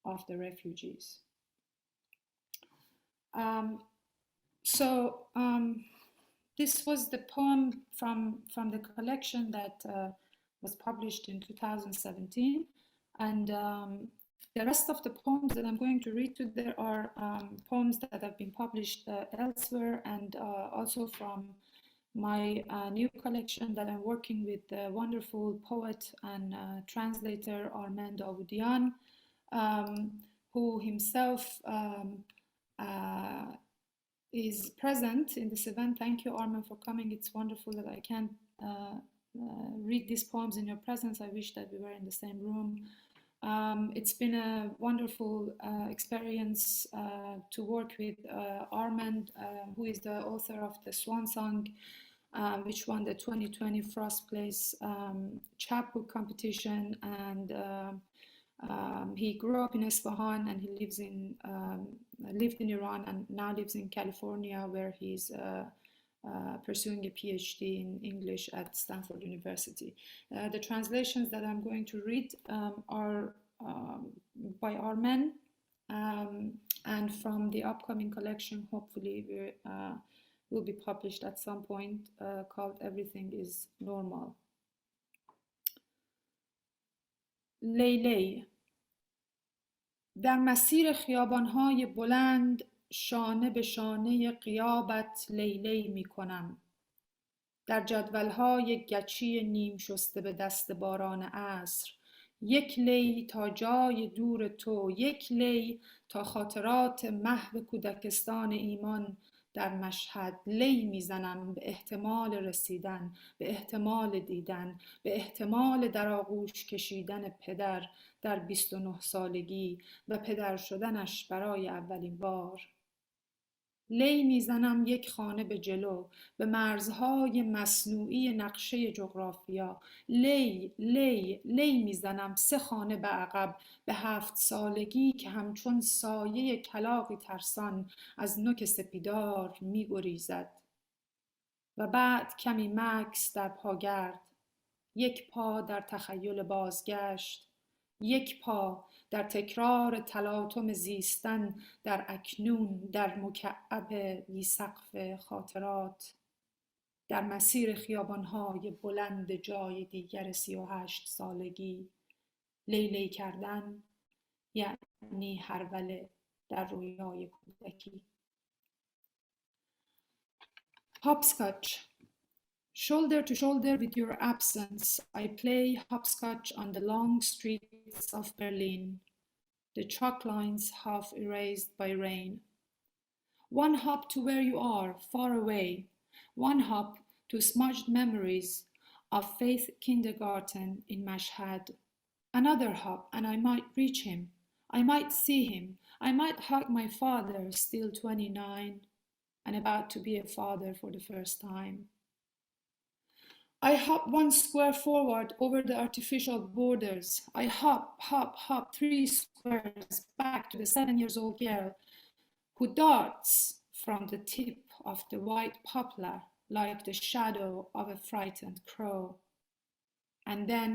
of the refugees. This was the poem from the collection that was published in 2017, and the rest of the poems that I'm going to read today are poems that have been published elsewhere, and also from my new collection that I'm working with the wonderful poet and translator Armand Davoudian, who himself is present in this event. Thank you, Armand, for coming. It's wonderful that I can read these poems in your presence. I wish that we were in the same room. It's been a wonderful experience to work with Armand, who is the author of the Swan Song, which won the 2020 Frost Place chapbook competition, and he grew up in Isfahan, and he lived in Iran and now lives in California, where he's pursuing a PhD in English at Stanford University. The translations that I'm going to read are by Armen, and from the upcoming collection, hopefully will be published at some point, called Everything is Normal. لیلی در مسیر خیابان‌های بلند شانه به شانه غیابت لیلی می کنم. در جدول‌های گچی نیم شسته به دست باران عصر یک لی تا جای دور تو، یک لی تا خاطرات محو کودکستان ایمان در مشهد. لی میزنم به احتمال رسیدن، به احتمال دیدن، به احتمال در آغوش کشیدن پدر در 29 سالگی و پدر شدنش برای اولین بار. لی میزنم یک خانه به جلو، به مرزهای مصنوعی نقشه جغرافیا. لی میزنم 3 خانه به عقب، به 7 سالگی که همچون سایه کلاغی ترسان از نوک سپیدار میگریزد. و بعد کمی مکث در پاگرد، یک پا در تخیل بازگشت، یک پا در تکرار تلاطم زیستن در اکنون، در مکعب بی سقف خاطرات، در مسیر خیابان‌های بلند جای دیگر 38 سالگی. لیلی کردن یعنی هروله در رویای کودکی. Hopscotch. Shoulder to shoulder with your absence, I play hopscotch on the long streets of Berlin, the chalk lines half erased by rain. One hop to where you are, far away. One hop to smudged memories of Faith Kindergarten in Mashhad. Another hop and I might reach him. I might see him. I might hug my father, still 29, and about to be a father for the first time. I hop 1 square forward over the artificial borders. I hop 3 squares back to the 7-year-old girl who darts from the tip of the white poplar like the shadow of a frightened crow. And then,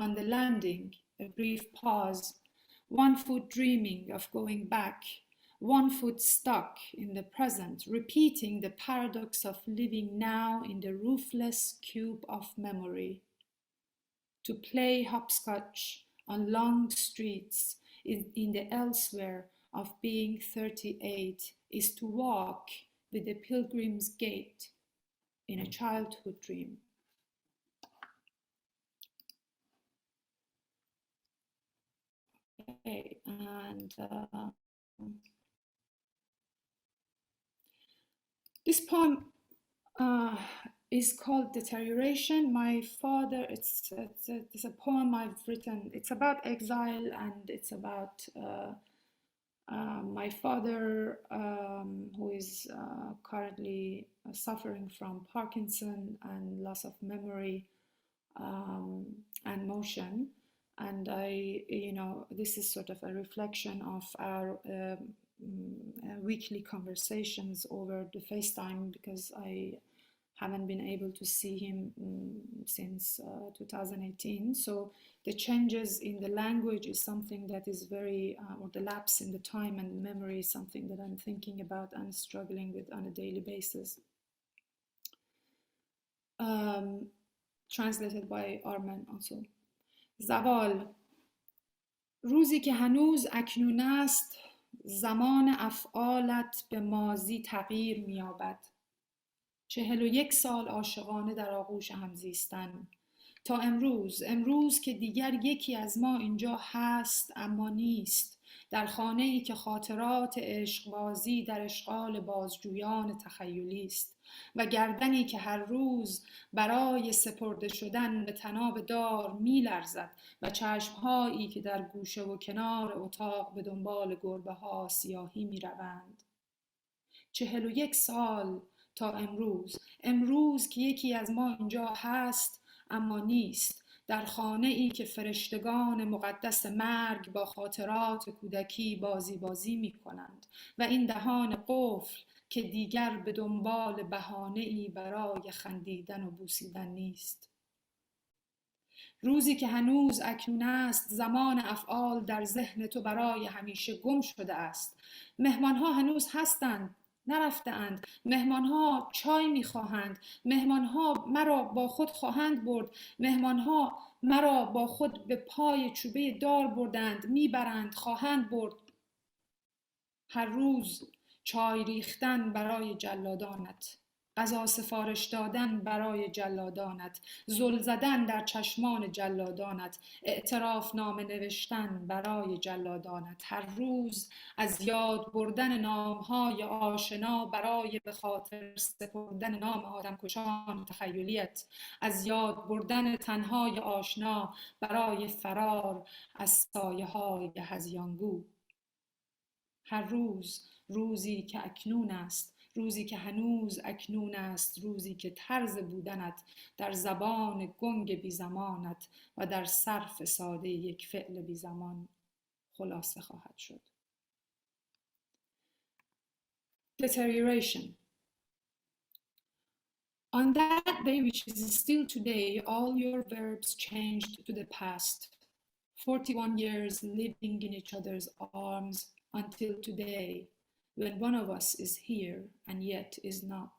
on the landing, a brief pause, 1 foot dreaming of going back, 1 foot stuck in the present, repeating the paradox of living now in the roofless cube of memory. To play hopscotch on long streets in the elsewhere of being 38 is to walk with the pilgrim's gait in a childhood dream. Okay, and this poem is called Deterioration. My father, it's a poem I've written. It's about exile and it's about my father who is currently suffering from Parkinson and loss of memory and motion. And this is sort of a reflection of our weekly conversations over the FaceTime because I haven't been able to see him since 2018. So the changes in the language is something that is very, or the lapse in the time and memory is something that I'm thinking about and struggling with on a daily basis. Translated by Arman also. زوال. روزی که هنوز اکنون است، زمان افعالت به ماضی تغییر می‌یابد. 41 سال عاشقانه در آغوش هم زیستن تا امروز که دیگر یکی از ما اینجا هست اما نیست، در خانه‌ای که خاطرات عشقبازی در اشغال بازجویان تخیلی است و گردنی که هر روز برای سپرده شدن به طناب دار می‌لرزد و چشم‌هایی که در گوشه و کنار اتاق به دنبال گربه‌ها سیاهی می‌روند. 41 سال تا امروز که یکی از ما اینجا هست اما نیست، در خانه‌ای که فرشتگان مقدس مرگ با خاطرات کودکی بازی می‌کنند و این دهان قفل که دیگر به دنبال بهانه‌ای برای خندیدن و بوسیدن نیست. روزی که هنوز اکنون است، زمان افعال در ذهن تو برای همیشه گم شده است. مهمان‌ها هنوز هستند، نرفته‌اند. مهمان‌ها چای می‌خواهند. مهمان‌ها مرا با خود خواهند برد. مهمان‌ها مرا با خود به پای چوبه دار بردند، میبرند، خواهند برد. هر روز چای ریختن برای جلادانت، غذا سفارش دادن برای جلادانت، زل زدن در چشمان جلادانت، اعتراف نامه نوشتن برای جلادانت، هر روز از یاد بردن نامهای آشنا برای به خاطر سپردن نام آدمکشان تخیلیت، از یاد بردن تنهای آشنا برای فرار از سایه های هذیانگو. هر روز روزی که اکنون است، روزی که هنوز اکنون است، روزی که طرز بودنت در زبان گنگ بی زمانت و در صرف ساده یک فعل بی زمان خلاصه خواهد شد. Deterioration. On that day, which is still today, all your verbs changed to the past. 41 years living in each other's arms until today, when one of us is here and yet is not.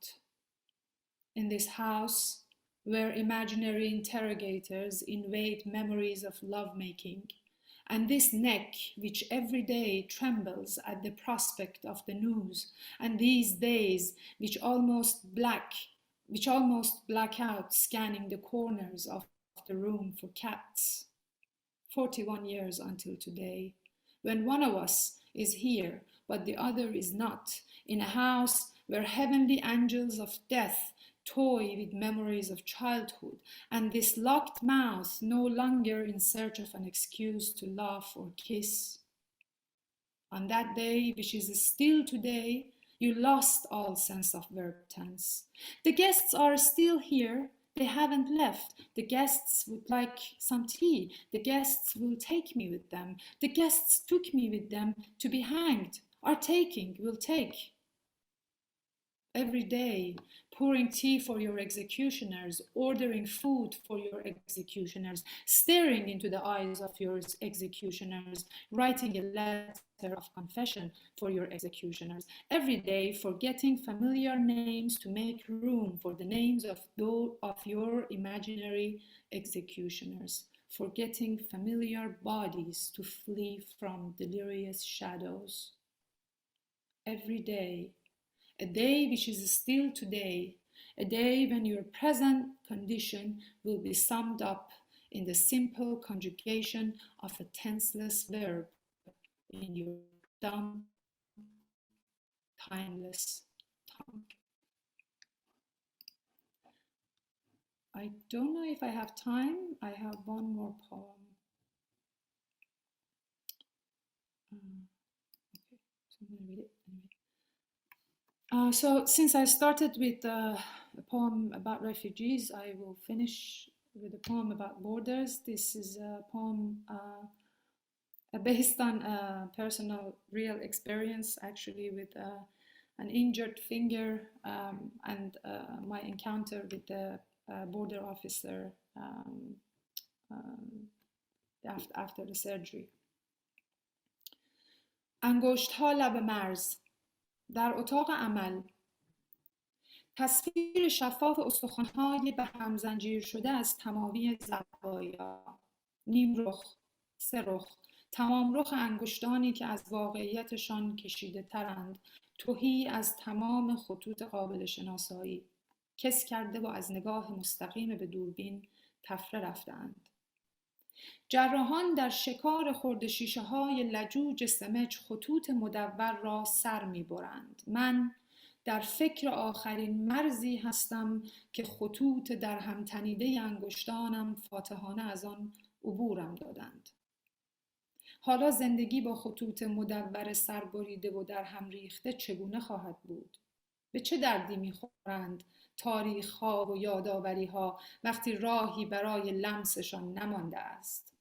In this house, where imaginary interrogators invade memories of lovemaking, and this neck which every day trembles at the prospect of the news, and these days which almost black out, scanning the corners of the room for cats. 41 years until today, when one of us is here, but the other is not, in a house where heavenly angels of death toy with memories of childhood, and this locked mouth no longer in search of an excuse to laugh or kiss. On that day, which is still today, you lost all sense of verb tense. The guests are still here. They haven't left. The guests would like some tea. The guests will take me with them. The guests took me with them to be hanged, are taking, will take. Every day, pouring tea for your executioners, ordering food for your executioners, staring into the eyes of your executioners, writing a letter of confession for your executioners. Every day, forgetting familiar names to make room for the names of your imaginary executioners. Forgetting familiar bodies to flee from delirious shadows. Every day, a day which is still today, a day when your present condition will be summed up in the simple conjugation of a tenseless verb in your dumb, timeless tongue. I don't know if I have time. I have one more poem. Okay, so I'm going to read it anyway. So since I started with a poem about refugees, I will finish with a poem about borders. This is a poem based on a personal real experience, actually, with an injured finger and my encounter with the border officer after the surgery. انگشت‌ها لب مرز در اتاق عمل، تصویر شفاف استخوان‌های به هم زنجیر شده از تمامی زوایا، نیم رخ، سه رخ، تمام رخ انگشتانی که از واقعیتشان کشیده ترند، تهی از تمام خطوط قابل شناسایی، کس کرده و از نگاه مستقیم به دوربین تفره رفتند. جراحان در شکار خرد شیشه‌های لجوج سمج خطوط مدور را سر می‌برند. من در فکر آخرین مرزی هستم که خطوط در هم تنیده انگشتانم فاتحانه از آن عبورم دادند. حالا زندگی با خطوط مدور سربریده و در هم ریخته چگونه خواهد بود؟ به چه دردی می‌خورند تاریخ‌ها و یادآوری‌ها وقتی راهی برای لمسشان نمانده است؟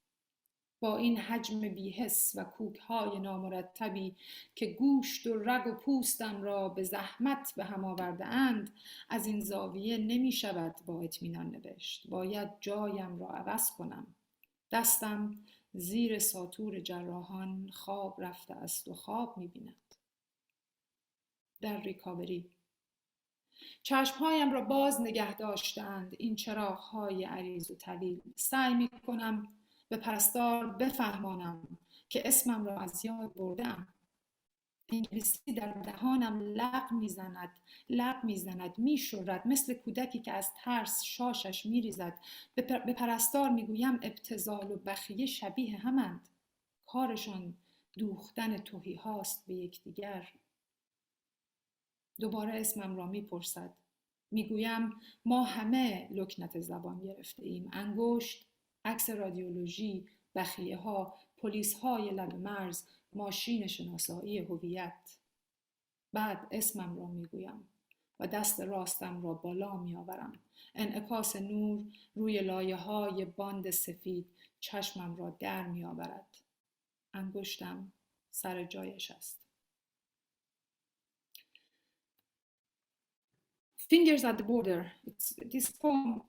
با این حجم بی‌حس و کوک‌های نامرتبی که گوشت و رگ و پوستم را به زحمت به هم آورده اند، از این زاویه نمی شود با اطمینان نوشت. باید جایم را عوض کنم. دستم زیر ساطور جراحان خواب رفته است و خواب می بیند. در ریکاوری چشمهایم را باز نگه داشتند این چراغ‌های عریض و طویل. سعی می کنم به پرستار بفهمانم که اسمم را از یاد بردم. انگلیسی در دهانم لق میزند میشورد مثل کودکی که از ترس شاشش میریزد. به پرستار میگویم ابتذال و بخیه شبیه همند، کارشان دوختن تهی هاست به یکدیگر. دوباره اسمم را میپرسد. میگویم ما همه لکنت زبان گرفته ایم. انگشت، عکس رادیولوژی، بخیه ها، پلیس های لب مرز، ماشین شناسایی هویت. بعد اسمم را میگویم و دست راستم را بالا میآورم. انعکاس نور روی لایه های باند سفید چشمم را در میآورد. انگشتم سر جایش است. Fingers at the Border. This poem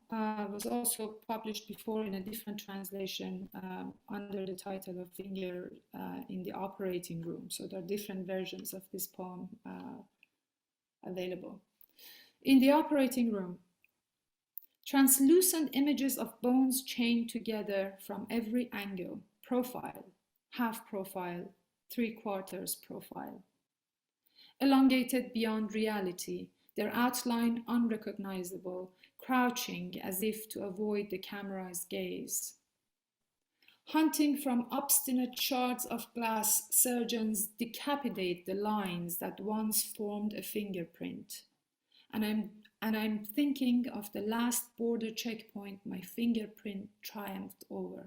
was also published before in a different translation under the title of Finger in the Operating Room. So there are different versions of this poem available. In the operating room, translucent images of bones chained together from every angle, profile, half profile, 3/4 profile. Elongated beyond reality, their outline unrecognizable, crouching as if to avoid the camera's gaze. Hunting from obstinate shards of glass, surgeons decapitate the lines that once formed a fingerprint. And I'm thinking of the last border checkpoint my fingerprint triumphed over.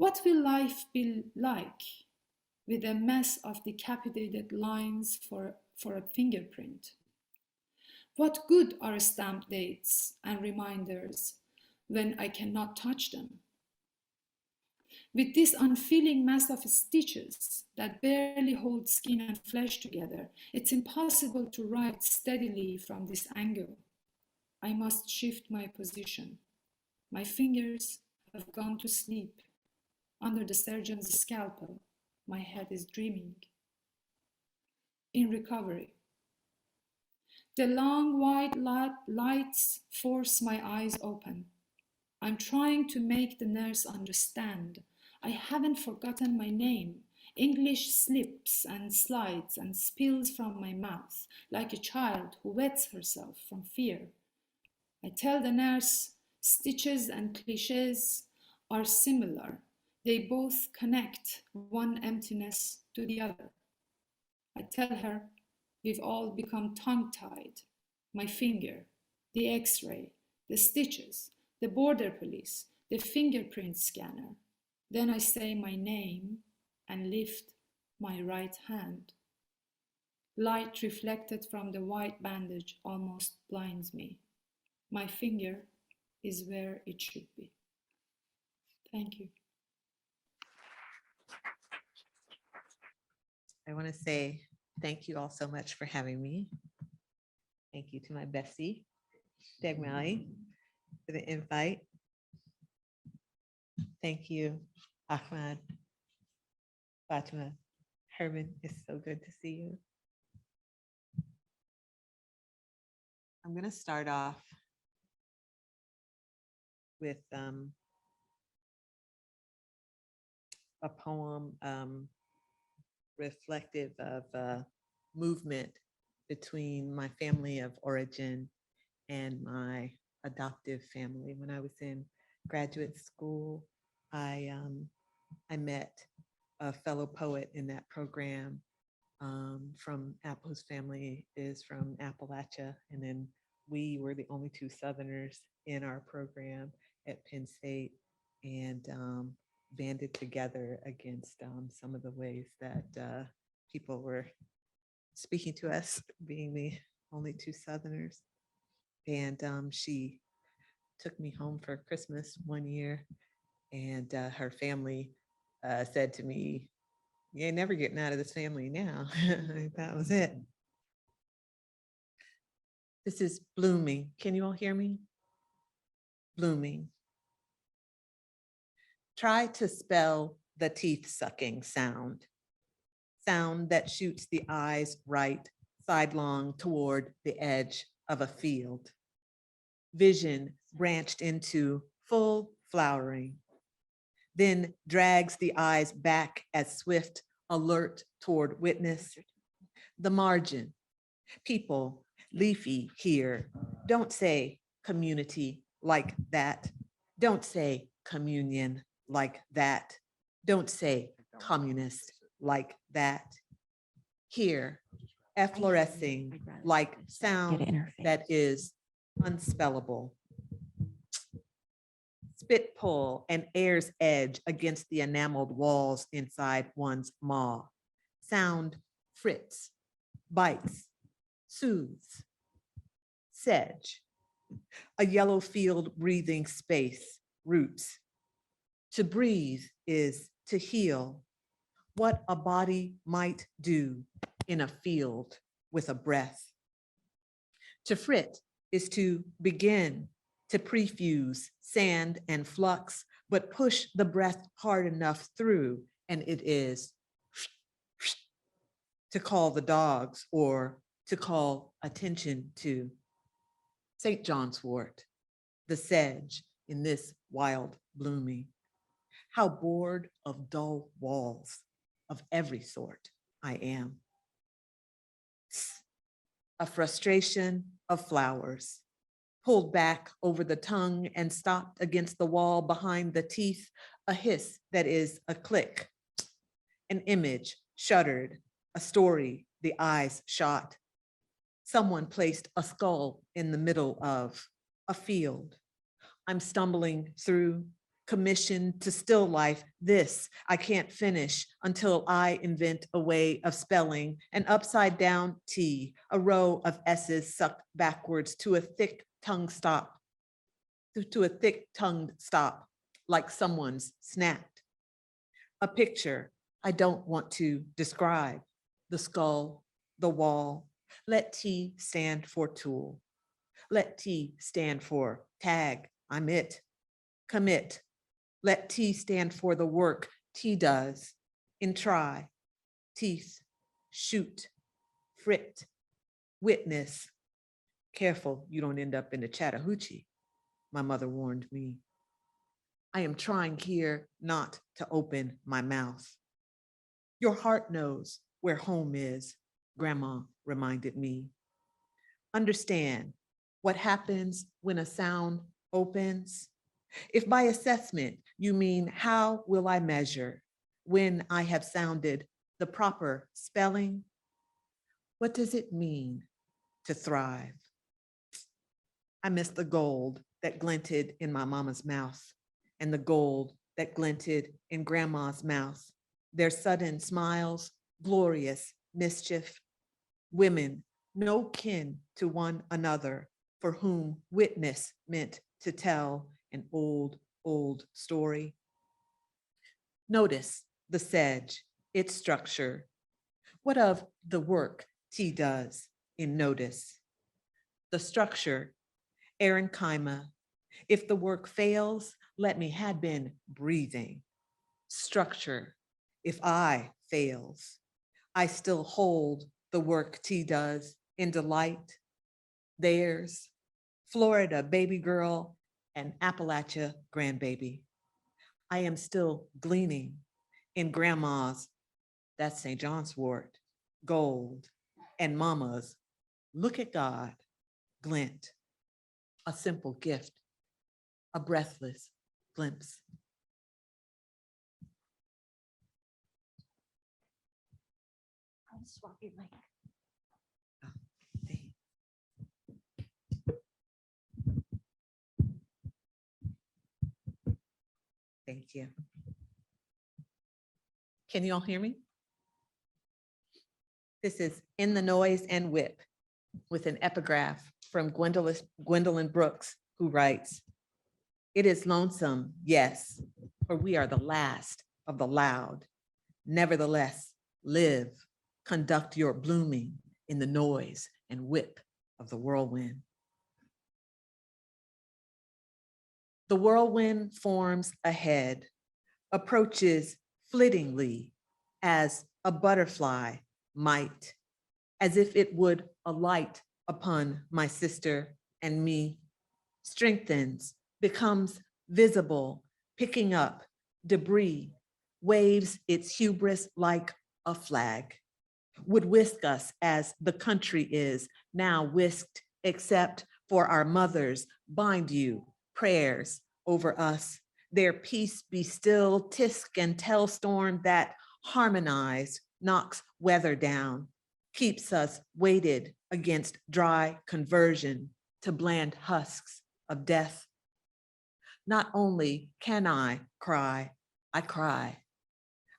What will life be like with a mess of decapitated lines for a fingerprint? What good are stamped dates and reminders when I cannot touch them? With this unfeeling mass of stitches that barely hold skin and flesh together, it's impossible to write steadily from this angle. I must shift my position. My fingers have gone to sleep under the surgeon's scalpel. My head is dreaming. In recovery, the long white lights force my eyes open. I'm trying to make the nurse understand. I haven't forgotten my name. English slips and slides and spills from my mouth like a child who wets herself from fear. I tell the nurse stitches and cliches are similar. They both connect one emptiness to the other. I tell her we've all become tongue-tied. My finger, the X-ray, the stitches, the border police, the fingerprint scanner. Then I say my name and lift my right hand. Light reflected from the white bandage almost blinds me. My finger is where it should be. Thank you. I want to say thank you all so much for having me. Thank you to my bestie, Degmali, for the invite. Thank you, Ahmad, Fatemeh, Herman. It's so good to see you. I'm going to start off with a poem reflective of a movement between my family of origin and my adoptive family. When I was in graduate school, I met a fellow poet in that program from whose family is from Appalachia, and then we were the only two Southerners in our program at Penn State, and banded together against some of the ways that people were speaking to us, being the only two Southerners. And she took me home for Christmas one year, and her family said to me, "You ain't never getting out of this family now." That was it. This is blooming. Can you all hear me? Blooming. Try to spell the teeth-sucking sound that shoots the eyes right sidelong toward the edge of a field. Vision branched into full flowering, then drags the eyes back as swift alert toward witness. The margin, people, leafy here. Don't say community like that. Don't say communion like that. Don't say communist like that. Here, efflorescing like sound that is unspellable. Spit pull and air's edge against the enameled walls inside one's maw. Sound frits, bites, soothes. Sedge, a yellow field breathing space, roots. To breathe is to heal. What a body might do in a field with a breath. To frit is to begin to prefuse sand and flux, but push the breath hard enough through, and it is to call the dogs or to call attention to. St. John's wort, the sedge in this wild blooming. How bored of dull walls of every sort I am. A frustration of flowers, pulled back over the tongue and stopped against the wall behind the teeth, a hiss that is a click, an image shuddered, a story the eyes shot. Someone placed a skull in the middle of a field. I'm stumbling through, commissioned to still life. This I can't finish until I invent a way of spelling an upside down T, a row of S's sucked backwards to a thick tongue stop, to a thick tongued stop, like someone's snapped. A picture I don't want to describe, the skull, the wall. Let T stand for tool. Let T stand for tag, I'm it. Commit. Let T stand for the work T does in try, teeth, shoot, frit, witness. Careful you don't end up in the Chattahoochee, my mother warned me. I am trying here not to open my mouth. Your heart knows where home is, Grandma reminded me. Understand what happens when a sound opens. If by assessment you mean how will I measure when I have sounded the proper spelling, what does it mean to thrive? I miss the gold that glinted in my mama's mouth and the gold that glinted in grandma's mouth. Their sudden smiles, glorious mischief. Women, no kin to one another, for whom witness meant to tell an old, old story. Notice the sedge, its structure. What of the work T does in notice? The structure, Aaron Kaima. If the work fails, let me had been breathing. Structure, if I fails, I still hold the work T does in delight. Theirs, Florida baby girl and Appalachia grandbaby. I am still gleaning in grandma's, that's St. John's wort, gold, and mama's, look at God, glint, a simple gift, a breathless glimpse. I'll swap your mic. Oh, thanks. Thank you. Can you all hear me? This is In the Noise and Whip with an epigraph from Gwendolyn Brooks, who writes, "It is lonesome, yes, for we are the last of the loud. Nevertheless, live, conduct your blooming in the noise and whip of the whirlwind." The whirlwind forms ahead, approaches flittingly as a butterfly might, as if it would alight upon my sister and me, strengthens, becomes visible, picking up debris, waves its hubris like a flag, would whisk us as the country is now whisked, except for our mothers, bind you, prayers over us. Their peace be still, tisk and tell storm that harmonize, knocks weather down, keeps us weighted against dry conversion to bland husks of death. Not only can I cry, I cry.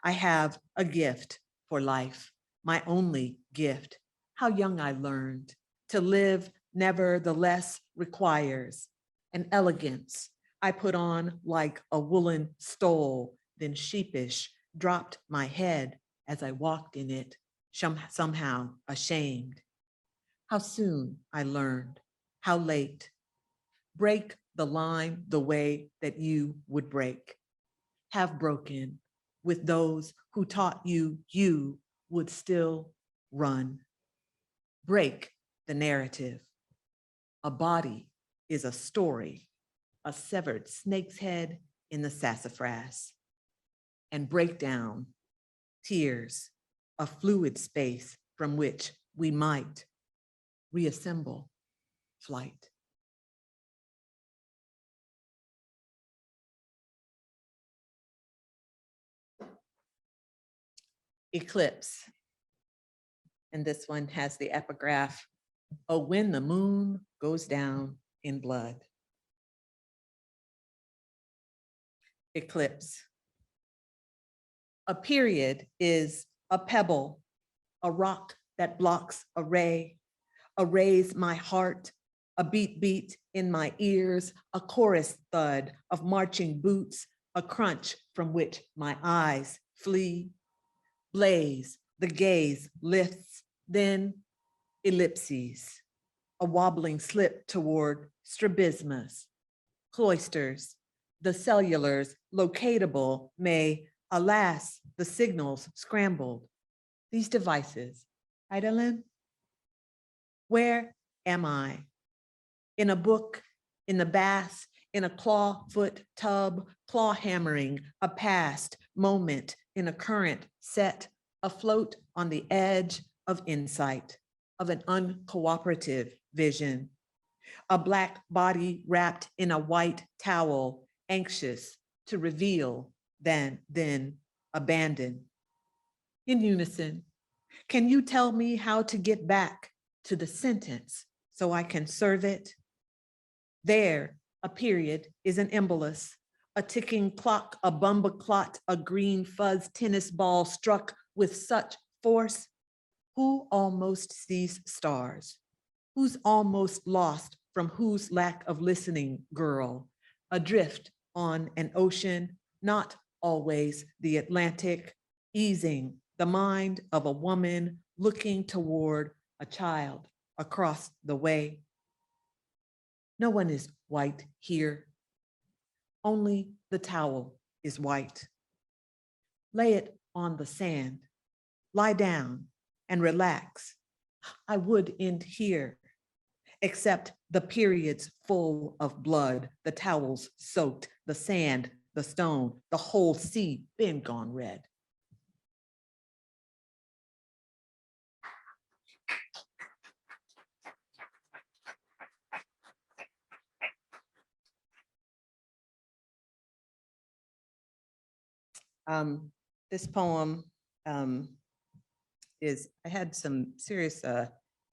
I have a gift for life, my only gift. How young I learned to live nevertheless requires an elegance I put on like a woolen stole, then sheepish dropped my head as I walked in it, somehow ashamed. How soon I learned, how late. Break the line the way that you would break, have broken with those who taught you you would still run. Break the narrative. A body is a story, a severed snake's head in the sassafras. And break down tears, a fluid space from which we might reassemble flight. Eclipse. And this one has the epigraph, oh, when the moon goes down in blood. Eclipse. A period is a pebble, a rock that blocks a ray, arrays my heart, a beat in my ears, a chorus thud of marching boots, a crunch from which my eyes flee. Blaze, the gaze lifts, then ellipses, a wobbling slip toward strabismus, cloisters, the cellulars locatable may, alas, the signals scrambled. These devices, Idolin, where am I? In a book, in the bath, in a claw-foot tub, claw hammering, a past moment in a current set, afloat on the edge of insight, of an uncooperative vision. A black body wrapped in a white towel, anxious to reveal, then abandon. In unison, can you tell me how to get back to the sentence so I can serve it? There, a period is an embolus, a ticking clock, a bumba clot, a green fuzz tennis ball struck with such force. Who almost sees stars? Who's almost lost from whose lack of listening, girl? Adrift on an ocean, not always the Atlantic, easing the mind of a woman looking toward a child across the way. No one is white here. Only the towel is white. Lay it on the sand, lie down and relax. I would end here, except the periods full of blood, the towels soaked, the sand, the stone, the whole sea been gone red. This poem I had some serious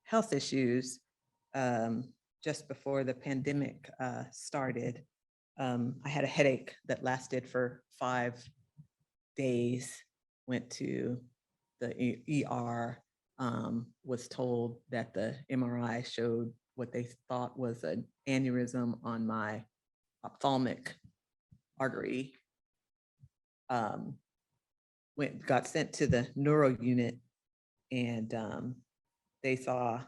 health issues just before the pandemic started. I had a headache that lasted for 5 days, went to the ER, was told that the MRI showed what they thought was an aneurysm on my ophthalmic artery. Got sent to the neuro unit, and they saw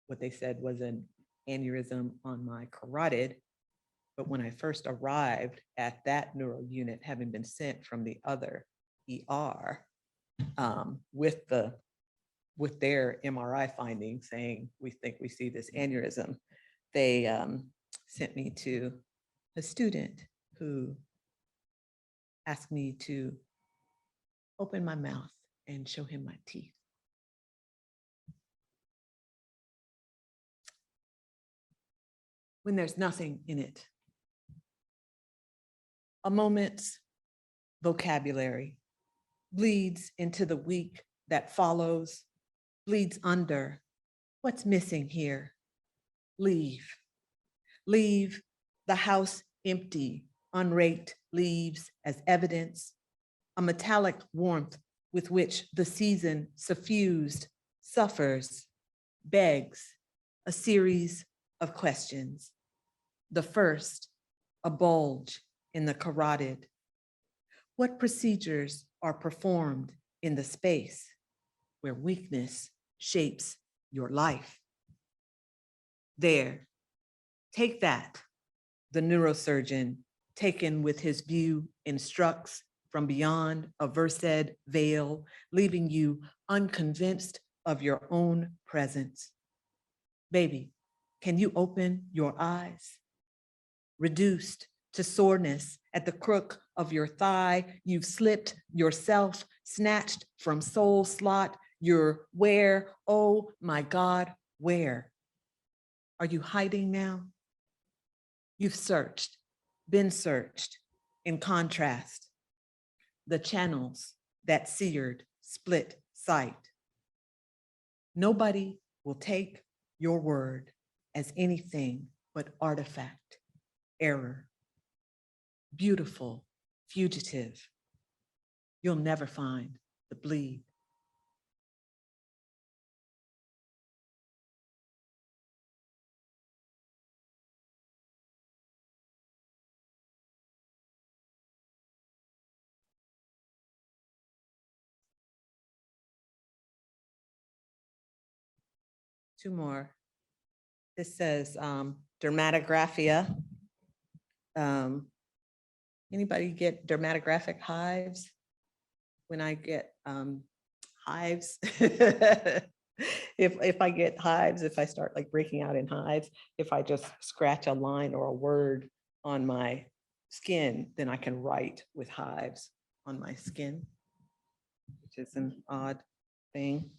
what they said was an aneurysm on my carotid. But when I first arrived at that neuro unit, having been sent from the other ER with their MRI findings saying, we think we see this aneurysm, they sent me to a student who asked me to open my mouth and show him my teeth. When there's nothing in it. A moment's vocabulary bleeds into the week that follows, bleeds under. What's missing here? Leave. Leave the house empty, unraked leaves as evidence, a metallic warmth with which the season suffused, suffers, begs, a series of questions. The first, a bulge in the carotid. What procedures are performed in the space where weakness shapes your life? There, take that, the neurosurgeon, taken with his view, instructs from beyond a versed veil, leaving you unconvinced of your own presence. Baby, can you open your eyes? Reduced to soreness at the crook of your thigh, you've slipped yourself, snatched from soul slot. You're where, oh my God, where? Are you hiding now? You've searched, been searched. In contrast, the channels that seared split sight. Nobody will take your word as anything but artifact, error, beautiful, fugitive. You'll never find the bleed. Two more. This says dermatographia. Anybody get dermatographic hives? When I get hives, if I get hives, if I start like breaking out in hives, if I just scratch a line or a word on my skin, then I can write with hives on my skin, which is an odd thing.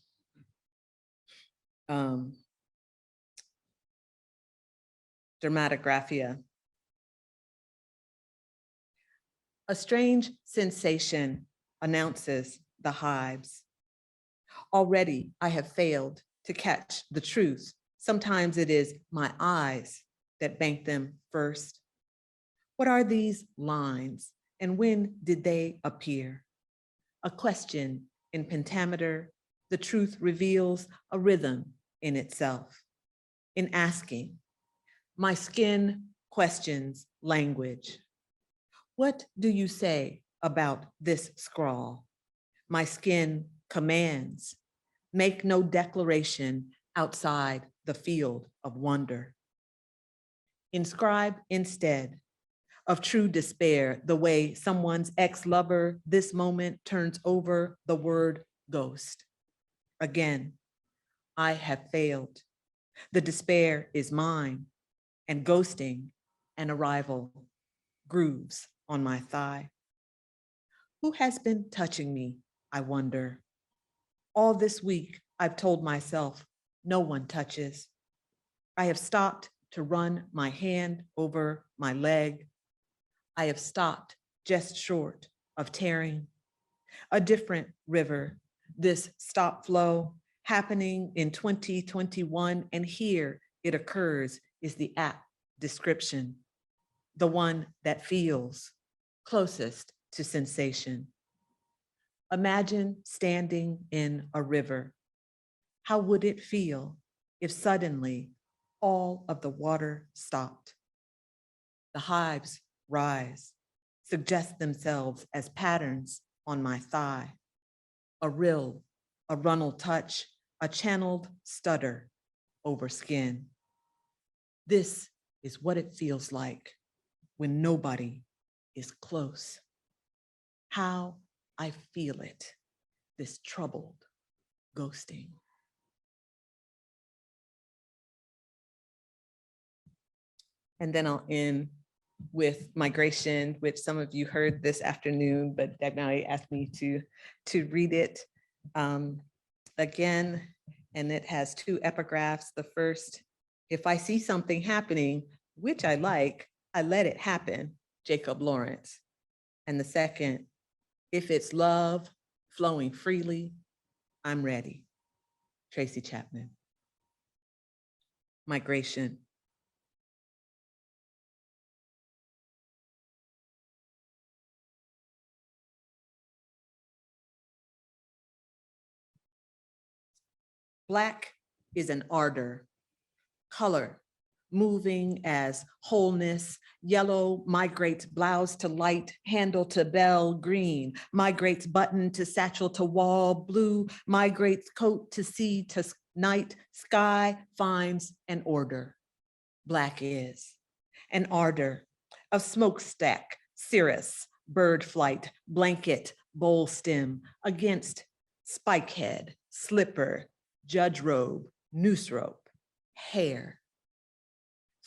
Dermatographia. A strange sensation announces the hives. Already I have failed to catch the truth. Sometimes it is my eyes that bank them first. What are these lines and when did they appear? A question in pentameter, the truth reveals a rhythm in itself. In asking, my skin questions language. What do you say about this scrawl? My skin commands. Make no declaration outside the field of wonder. Inscribe instead of true despair the way someone's ex-lover this moment turns over the word ghost. Again, I have failed. The despair is mine, and ghosting an arrival grooves on my thigh. Who has been touching me, I wonder? All this week, I've told myself, no one touches. I have stopped to run my hand over my leg. I have stopped just short of tearing. A different river, this stop flow happening in 2021, and here it occurs is the apt description, the one that feels closest to sensation. Imagine standing in a river. How would it feel if suddenly all of the water stopped? The hives rise, suggest themselves as patterns on my thigh. A rill, a runnel touch, a channeled stutter over skin. This is what it feels like when nobody is close. How I feel it, this troubled ghosting. And then I'll end with migration, which some of you heard this afternoon, but Dagnai asked me to read it. Again, and it has two epigraphs. The first, if I see something happening, which I like, I let it happen, Jacob Lawrence. And the second, if it's love flowing freely, I'm ready, Tracy Chapman. Migration. Black is an ardor, color, moving as wholeness. Yellow migrates blouse to light, handle to bell. Green migrates button to satchel to wall. Blue migrates coat to sea to night. Sky finds an order. Black is an ardor of smokestack, cirrus, bird flight, blanket, bowl stem, against spikehead, slipper, judge robe, noose rope, hair.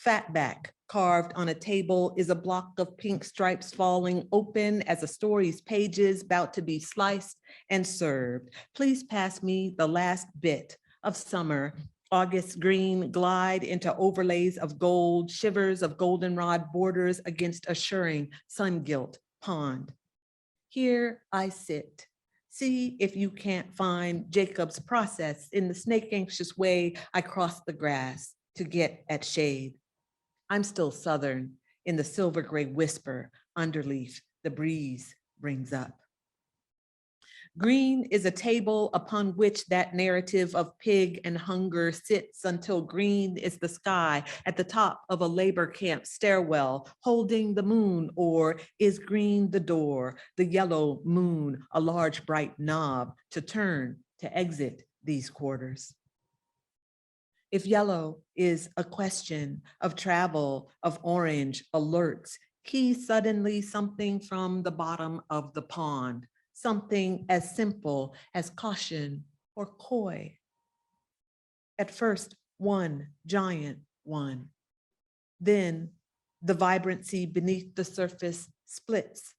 Fatback carved on a table is a block of pink stripes falling open as a story's pages about to be sliced and served. Please pass me the last bit of summer. August green glide into overlays of gold, shivers of goldenrod borders against assuring sun-gilt pond. Here I sit. See if you can't find Jacob's process in the snake-anxious way I cross the grass to get at shade. I'm still Southern in the silver gray whisper underleaf the breeze brings up. Green is a table upon which that narrative of pig and hunger sits until green is the sky at the top of a labor camp stairwell holding the moon, or is green the door, the yellow moon, a large bright knob to turn to exit these quarters. If yellow is a question of travel, of orange alerts, key suddenly something from the bottom of the pond, something as simple as caution or coy. At first, one giant one. Then the vibrancy beneath the surface splits.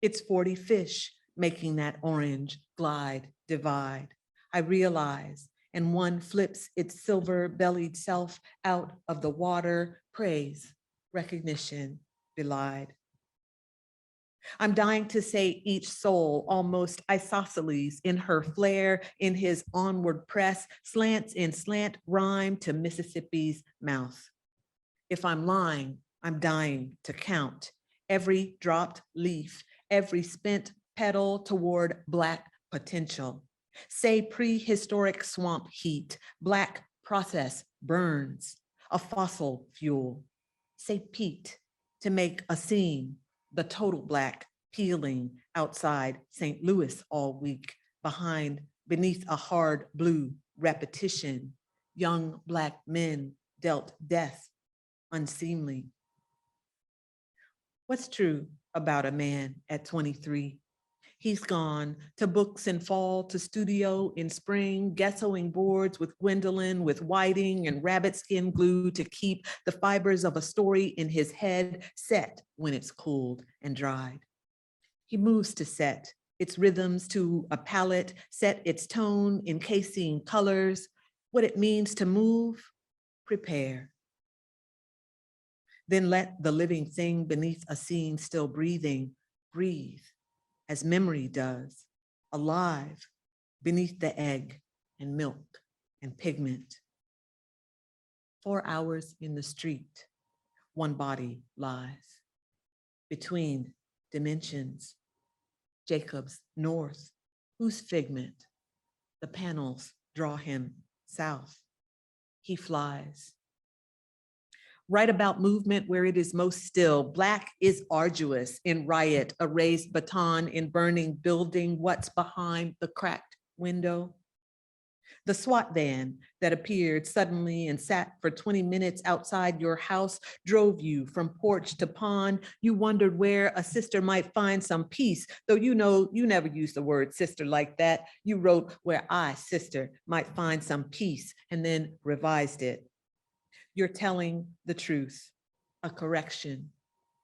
It's 40 fish making that orange glide divide. I realize, and one flips its silver-bellied self out of the water, praise, recognition belied. I'm dying to say each soul, almost isosceles in her flare, in his onward press, slants in slant rhyme to Mississippi's mouth. If I'm lying, I'm dying to count every dropped leaf, every spent petal toward Black potential. Say prehistoric swamp heat, Black process burns, a fossil fuel. Say peat to make a scene, the total Black peeling outside St. Louis all week, beneath a hard blue repetition, young Black men dealt death unseemly. What's true about a man at 23? He's gone to books in fall, to studio in spring, ghettoing boards with Gwendolyn, with whiting and rabbit skin glue to keep the fibers of a story in his head set when it's cooled and dried. He moves to set its rhythms to a palette, set its tone, encasing colors. What it means to move, prepare. Then let the living thing beneath a scene still breathing, breathe. As memory does, alive beneath the egg and milk and pigment. 4 hours in the street, one body lies. Between dimensions, Jacob's north, whose figment? The panels draw him south. He flies. Write about movement where it is most still. Black is arduous in riot, a raised baton in burning building. What's behind the cracked window? The SWAT van that appeared suddenly and sat for 20 minutes outside your house drove you from porch to pond. You wondered where a sister might find some peace, though you know you never used the word sister like that. You wrote where I, sister, might find some peace and then revised it. You're telling the truth, a correction.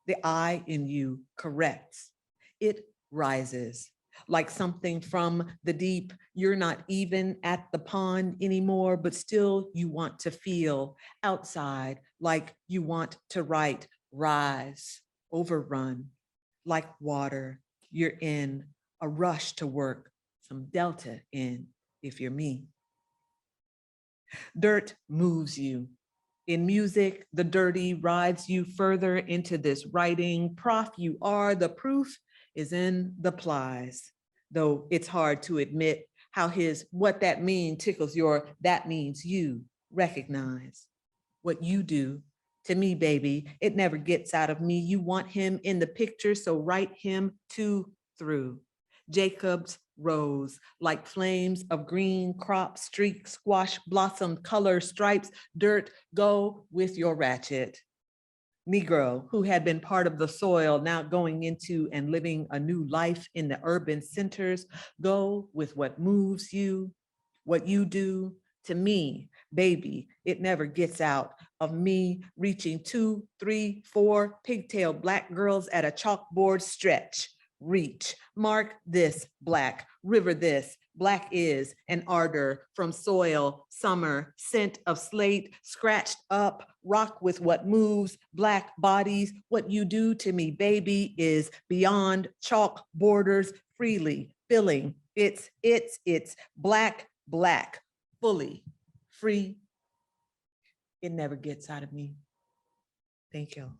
The I in you corrects. It rises. like something from the deep. You're not even at the pond anymore, but still you want to feel outside, like you want to write, rise, overrun, like water. You're in a rush to work some delta in, if you're me. Dirt moves you. In music, the dirty rides you further into this writing. Prof, you are, the proof is in the plies. Though it's hard to admit how his what that mean tickles your that means you recognize. What you do to me, baby, it never gets out of me. You want him in the picture, so write him to through. Jacob's rose, like flames of green crop, streak, squash, blossom, color, stripes, dirt, go with your ratchet. Negro, who had been part of the soil, now going into and living a new life in the urban centers, go with what moves you, what you do to me, baby. It never gets out of me reaching 2, 3, 4 pigtailed Black girls at a chalkboard stretch. Reach, mark this Black, river this, Black is an ardor from soil, summer, scent of slate, scratched up, rock with what moves, Black bodies. What you do to me, baby, is beyond chalk borders, freely filling. It's Black, Black, fully free. It never gets out of me. Thank you.